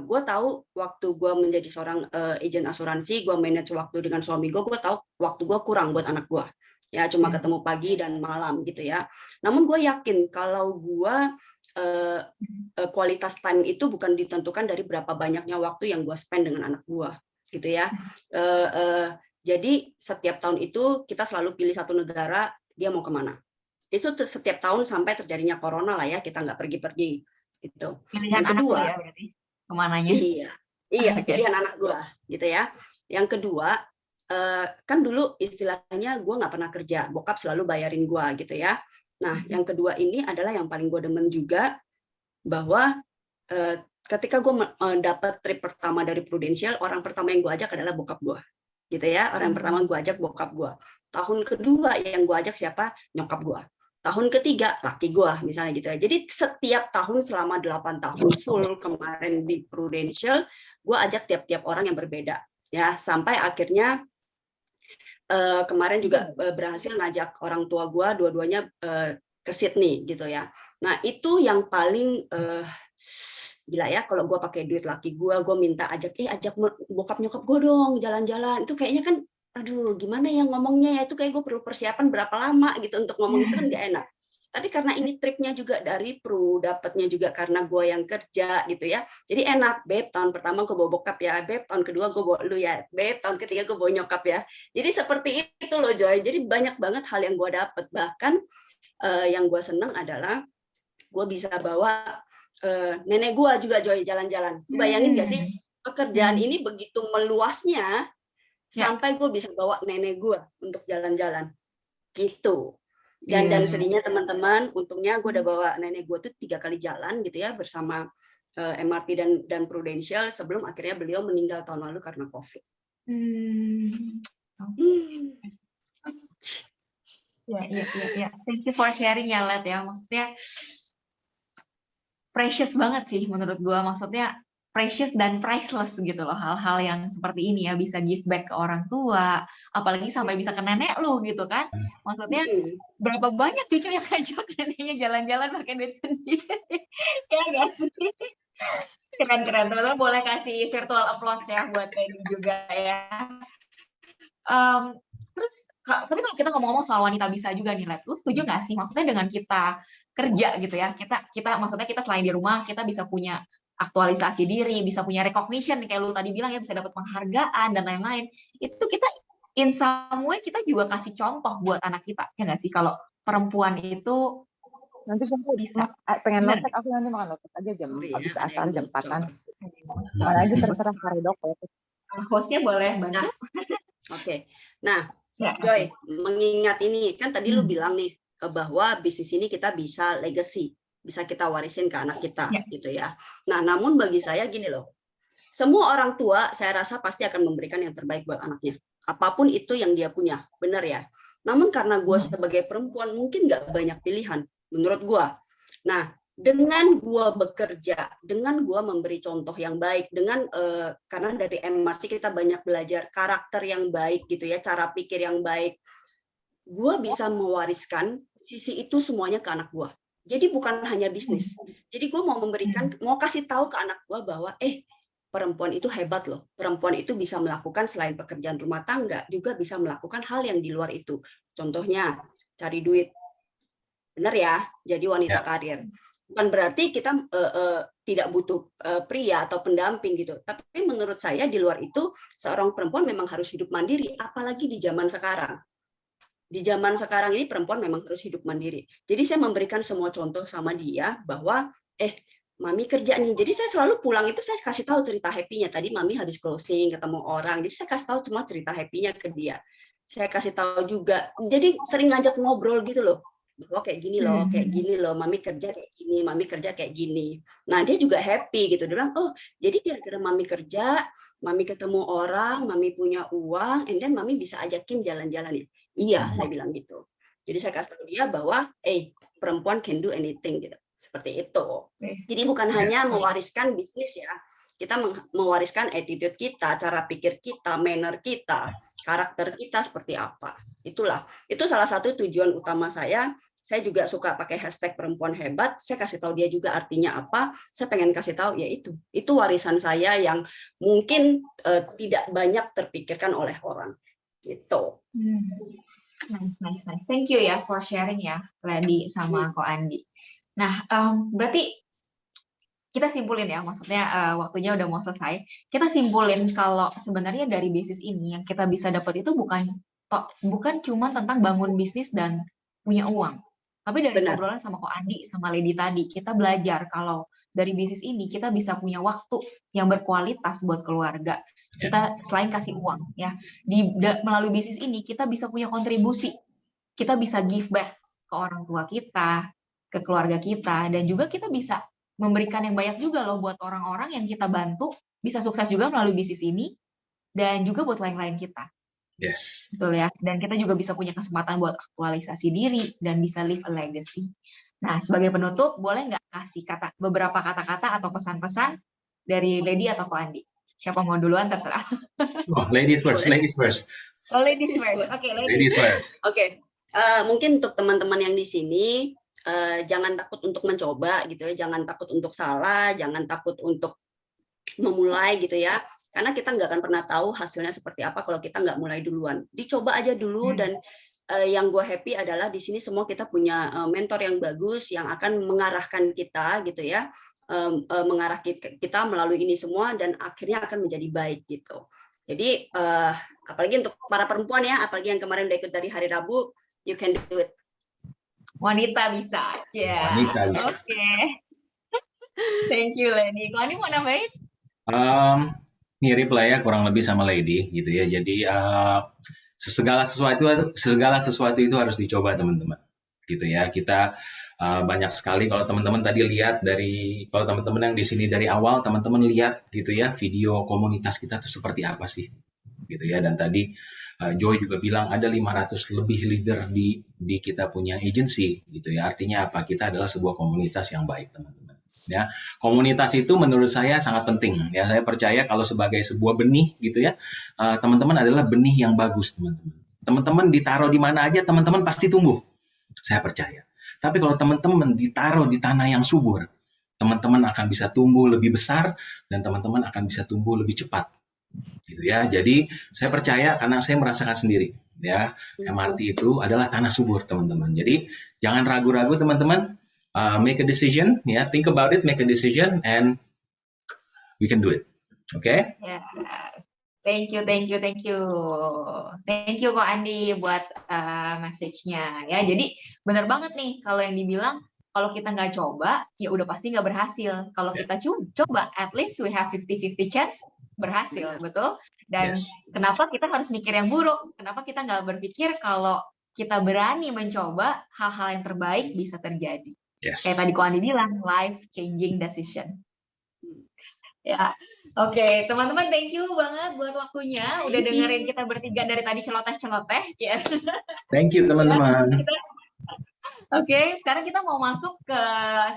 gue tahu waktu gue menjadi seorang agen asuransi, gue manage waktu dengan suami gue tahu waktu gue kurang buat anak gue, ya cuma ketemu pagi dan malam gitu ya. Namun gue yakin kalau gue kualitas time itu bukan ditentukan dari berapa banyaknya waktu yang gue spend dengan anak gue gitu ya. Jadi setiap tahun itu kita selalu pilih satu negara, dia mau kemana. Itu setiap tahun sampai terjadinya corona lah ya, kita nggak pergi-pergi gitu. Pilihan yang kedua, ya berarti kemananya? Iya, pilihan anak gue gitu ya. Yang kedua, kan dulu istilahnya gue nggak pernah kerja, bokap selalu bayarin gue gitu ya. Nah, yang kedua ini adalah yang paling gue demen juga, bahwa ketika gue dapat trip pertama dari Prudential, orang pertama yang gue ajak adalah bokap gue gitu ya. Orang pertama gue ajak bokap gue. Tahun kedua yang gue ajak siapa? Nyokap gue. Tahun ketiga laki gue misalnya gitu ya. Jadi setiap tahun selama 8 tahun full kemarin di Prudential, gue ajak tiap-tiap orang yang berbeda ya, sampai akhirnya kemarin juga berhasil ngajak orang tua gue dua-duanya ke Sydney gitu ya. Nah itu yang paling gila ya, kalau gue pakai duit laki gue minta ajak bokap nyokap gue dong jalan-jalan, itu kayaknya kan aduh gimana ya ngomongnya ya, itu kayak gue perlu persiapan berapa lama gitu untuk ngomong, itu kan gak enak. Tapi karena ini tripnya juga dari Pru, dapatnya juga karena gue yang kerja gitu ya, jadi enak. Beb, tahun pertama gue bawa bokap ya, Beb tahun kedua gue bawa lu ya, Beb tahun ketiga gue bawa nyokap ya. Jadi seperti itu loh Joy, jadi banyak banget hal yang gue dapet. Bahkan yang gue seneng adalah gue bisa bawa nenek gue juga Joy jalan-jalan. Bayangin gak sih pekerjaan ini begitu meluasnya sampai gue bisa bawa nenek gue untuk jalan-jalan gitu. Dan sedihnya teman-teman, untungnya gue udah bawa nenek gue tuh 3 kali jalan gitu ya bersama MRT dan Prudential sebelum akhirnya beliau meninggal tahun lalu karena COVID. Ya. Thank you for sharing ya, Let ya. Maksudnya precious banget sih menurut gue. Maksudnya precious dan priceless gitu loh, hal-hal yang seperti ini ya, bisa give back ke orang tua, apalagi sampai bisa ke nenek lu gitu kan. Maksudnya berapa banyak cucu yang ngajak neneknya jalan-jalan pakai duit sendiri. Ya guys. Keren. Teman-teman boleh kasih virtual applause ya buat Lady juga ya. Terus tapi kalau kita ngomong-ngomong soal wanita bisa juga nih, Let, lu setuju nggak sih? Maksudnya dengan kita kerja gitu ya, kita maksudnya kita selain di rumah kita bisa punya aktualisasi diri, bisa punya recognition kayak lu tadi bilang ya, bisa dapat penghargaan dan lain-lain. Itu kita in some way kita juga kasih contoh buat anak kita, ya nggak sih? Kalau perempuan itu Nanti aku Bisa. pengen Bener. lotek, aku nanti makan lotek aja jam Sorry ya, habis ada asar yang jam 4-an. bocor. Mana aja terserah Karidok ya. Hostnya boleh bantu. Oke. Nah, Ya, Joy, mengingat ini kan tadi lu Hmm. bilang nih bahwa bisnis ini kita bisa legacy, bisa kita warisin ke anak kita, Ya. gitu ya. Nah, namun bagi saya gini loh, semua orang tua saya rasa pasti akan memberikan yang terbaik buat anaknya, apapun itu yang dia punya, benar ya. Namun karena gue sebagai perempuan mungkin nggak banyak pilihan, menurut gue. Nah, dengan gue bekerja, dengan gue memberi contoh yang baik, dengan karena dari MRT kita banyak belajar karakter yang baik gitu ya, cara pikir yang baik, gue bisa mewariskan sisi itu semuanya ke anak gue. Jadi bukan hanya bisnis. Jadi gue mau memberikan, mau kasih tahu ke anak gue bahwa perempuan itu hebat loh. Perempuan itu bisa melakukan selain pekerjaan rumah tangga, juga bisa melakukan hal yang di luar itu. Contohnya, cari duit. Benar ya, jadi wanita karir. Bukan berarti kita tidak butuh pria atau pendamping gitu. Tapi menurut saya di luar itu, seorang perempuan memang harus hidup mandiri, apalagi di zaman sekarang. Di zaman sekarang ini perempuan memang harus hidup mandiri. Jadi saya memberikan semua contoh sama dia bahwa Mami kerja nih. Jadi saya selalu pulang itu saya kasih tahu cerita happy-nya. Tadi Mami habis closing ketemu orang. Jadi saya kasih tahu cuma cerita happy-nya ke dia. Saya kasih tahu juga. Jadi sering ngajak ngobrol gitu loh. Bahwa kayak gini loh, Mami kerja kayak gini, Mami kerja kayak gini. Nah, dia juga happy gitu. Dia bilang, "Oh, jadi gara-gara Mami kerja, Mami ketemu orang, Mami punya uang, and then Mami bisa ajakin jalan-jalan ya." Iya, saya bilang gitu. Jadi saya kasih tahu dia bahwa perempuan can do anything gitu. Seperti itu. Jadi bukan hanya mewariskan bisnis ya, kita mewariskan attitude kita, cara pikir kita, manner kita, karakter kita seperti apa. Itulah. Itu salah satu tujuan utama saya. Saya juga suka pakai hashtag perempuan hebat. Saya kasih tahu dia juga artinya apa. Saya pengen kasih tahu ya itu. Itu warisan saya yang mungkin tidak banyak terpikirkan oleh orang. Gitu. Nice. Thank you ya for sharing ya, Lady sama Ko Andi. Nah, berarti kita simpulin ya, maksudnya waktunya udah mau selesai. Kita simpulin kalau sebenarnya dari bisnis ini yang kita bisa dapat itu bukan cuma tentang bangun bisnis dan punya uang. Tapi dari obrolan sama Ko Andi sama Lady tadi, kita belajar kalau dari bisnis ini kita bisa punya waktu yang berkualitas buat keluarga. Kita selain kasih uang ya, melalui bisnis ini kita bisa punya kontribusi. Kita bisa give back ke orang tua kita, ke keluarga kita, dan juga kita bisa memberikan yang banyak juga loh buat orang-orang yang kita bantu, bisa sukses juga melalui bisnis ini, dan juga buat lain-lain kita. Yes. Betul ya, dan kita juga bisa punya kesempatan buat aktualisasi diri, dan bisa leave a legacy. Nah, sebagai penutup, boleh nggak kasih beberapa kata-kata atau pesan-pesan dari Lady atau Ko Andi? Siapa mau duluan, terserah. Oh, ladies first. Oh, ladies first. Oke, ladies first. Oke. Mungkin untuk teman-teman yang di sini, jangan takut untuk mencoba gitu ya, jangan takut untuk salah, jangan takut untuk memulai gitu ya, karena kita nggak akan pernah tahu hasilnya seperti apa kalau kita nggak mulai duluan. Dicoba aja dulu, dan yang gue happy adalah di sini semua kita punya mentor yang bagus yang akan mengarahkan kita gitu ya, mengarah kita melalui ini semua, dan akhirnya akan menjadi baik gitu. Jadi apalagi untuk para perempuan ya, apalagi yang kemarin udah ikut dari hari Rabu, you can do it. Wanita bisa aja. Wanita bisa. Oke. Thank you, Lady. Kalau ini mau nambahin? Mirip lah ya, kurang lebih sama Lady gitu ya. Jadi segala sesuatu itu harus dicoba, teman-teman. Gitu ya. Kita banyak sekali kalau teman-teman tadi lihat kalau teman-teman yang di sini dari awal, teman-teman lihat gitu ya video komunitas kita tuh seperti apa sih gitu ya. Dan tadi Joy juga bilang ada 500 lebih leader di kita punya agency gitu ya. Artinya apa? Kita adalah sebuah komunitas yang baik, teman-teman. Ya, komunitas itu menurut saya sangat penting. Ya, saya percaya kalau sebagai sebuah benih gitu ya, teman-teman adalah benih yang bagus, teman-teman. Teman-teman ditaruh di mana aja, teman-teman pasti tumbuh. Saya percaya. Tapi kalau teman-teman ditaruh di tanah yang subur, teman-teman akan bisa tumbuh lebih besar, dan teman-teman akan bisa tumbuh lebih cepat. Gitu ya. Jadi saya percaya karena saya merasakan sendiri ya, MRT itu adalah tanah subur, teman-teman. Jadi jangan ragu-ragu, teman-teman. Make a decision, ya, think about it, make a decision, and we can do it. Okay? Yes. Thank you Ko Andi buat message-nya ya. Jadi benar banget nih kalau yang dibilang Kalau kita nggak coba, ya udah pasti nggak berhasil. Kalau kita coba, at least we have 50-50 chance berhasil, betul? Dan kenapa kita harus mikir yang buruk? Kenapa kita nggak berpikir kalau kita berani mencoba, hal-hal yang terbaik bisa terjadi? Kayak tadi Ko Andi bilang, life-changing decision. Ya, oke, teman-teman, thank you banget buat waktunya. Udah dengerin kita bertiga dari tadi celoteh-celoteh. Ya. Thank you, teman-teman. Oke, sekarang kita mau masuk ke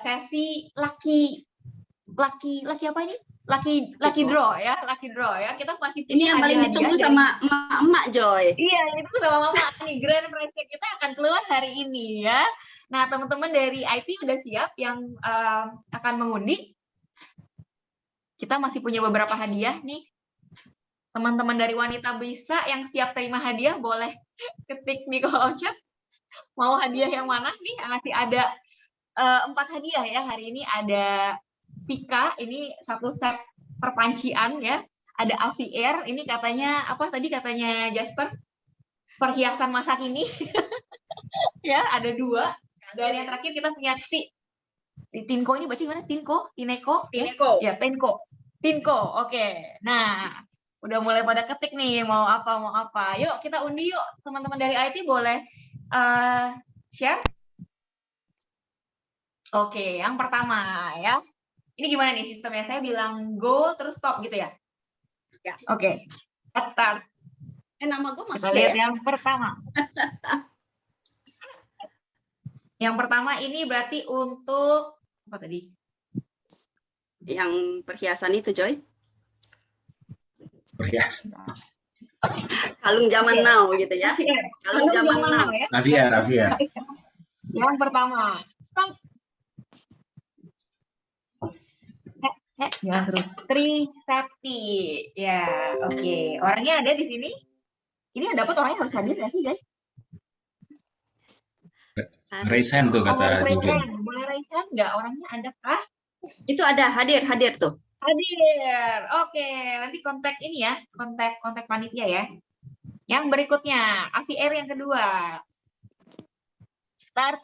sesi lucky apa ini? Lucky draw ya, Kita masih punya ini yang paling ditunggu sama emak-emak, Joy. Iya, itu sama mama nih. Grand prize kita akan keluar hari ini ya. Nah, teman-teman dari IT udah siap yang akan mengundi? Kita masih punya beberapa hadiah nih. Teman-teman dari Wanita Bisa yang siap terima hadiah boleh ketik di kolom chat. Mau hadiah yang mana nih? Masih ada 4 hadiah ya. Hari ini ada Pika, ini satu set perpancian ya. Ada Aviair, ini katanya apa tadi katanya Jasper? Perhiasan masa kini. Ya, ada 2. Dan yang terakhir kita punya Tinko, ini baca gimana? Tineko? Ya, Tinko. Oke. Nah, udah mulai pada ketik nih mau apa. Yuk kita undi yuk. Teman-teman dari IT boleh share. Oke, yang pertama ya. Ini gimana nih sistemnya? Saya bilang go terus stop gitu ya? Ya. Oke. Let's start. Nama gue masih kita lihat yang pertama. Yang pertama ini berarti untuk apa tadi? Yang perhiasan itu, Joy. Perhiasan. Kalung zaman now gitu ya. Kalung zaman now. Aviair. Yang pertama. Stop. Jangan terus. Trisakti. Ya, oke. Orangnya ada di sini. Ini yang dapat orangnya harus hadir nggak sih, guys? Raise hand tuh kata Jujun. Boleh raise hand nggak? Orangnya ada kah? Itu ada hadir tuh. Hadir. Oke, nanti kontak ini ya, kontak panitia ya. Yang berikutnya, Aviair yang kedua. Start.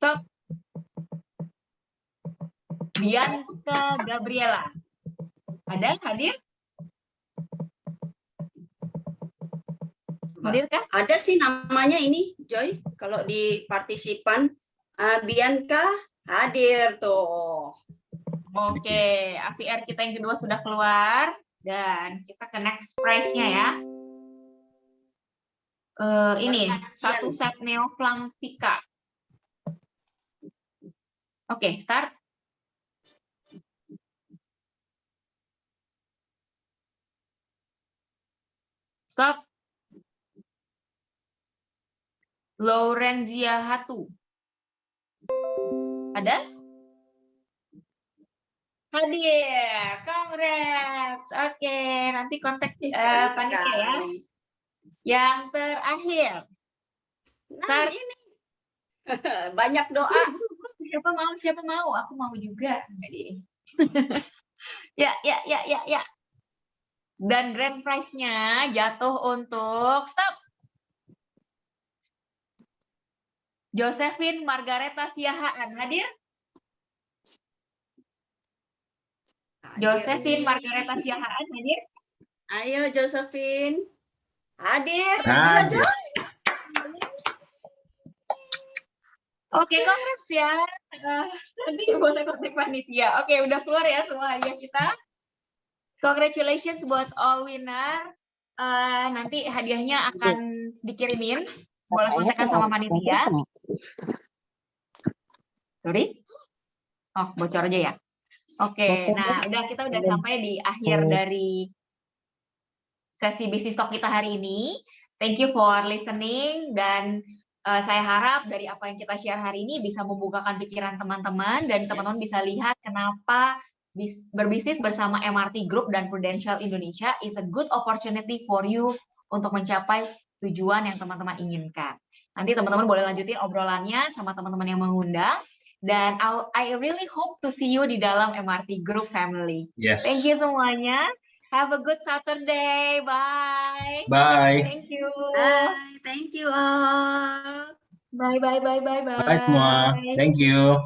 Stop. Bianca Gabriela. Ada hadir? Hadir kah? Ada sih namanya ini, Joy. Kalau di partisipan, Bianca hadir tuh. Oke, Aviair kita yang kedua sudah keluar. Dan kita ke next prize-nya ya. Ini, satu set Neoflam Pika. Oke, start. Stop. Laurenzia Hatu. Ada? Hadir. Congrats. Oke, nanti kontak panitia ya. Yang terakhir. Nah, ini. Banyak doa. Siapa mau? Aku mau juga. Ya. Dan grand prize-nya jatuh untuk stop. Josephine Margareta Siahaan hadir? Josephine Margareta Siahaan hadir? Ayo Josephine. Hadir. Oke, congrats ya. Nanti boleh kontak panitia. Oke, udah keluar ya semua hadiah kita. Congratulations buat all winner. Nanti hadiahnya akan dikirimin. Boleh kontakkan sama panitia. Sorry? Oh, bocor aja ya. Oke, nah kita udah sampai di akhir dari sesi bisnis talk kita hari ini. Thank you for listening dan saya harap dari apa yang kita share hari ini bisa membukakan pikiran teman-teman dan teman-teman bisa lihat kenapa berbisnis bersama MRT Group dan Prudential Indonesia is a good opportunity for you untuk mencapai tujuan yang teman-teman inginkan. Nanti teman-teman boleh lanjutin obrolannya sama teman-teman yang mengundang. Dan I really hope to see you di dalam MRT Group family. Yes. Thank you semuanya. Have a good Saturday. Bye. Bye. Thank you. Bye, thank you all. Bye, bye, bye, bye, Bye semua. bye. Thank you.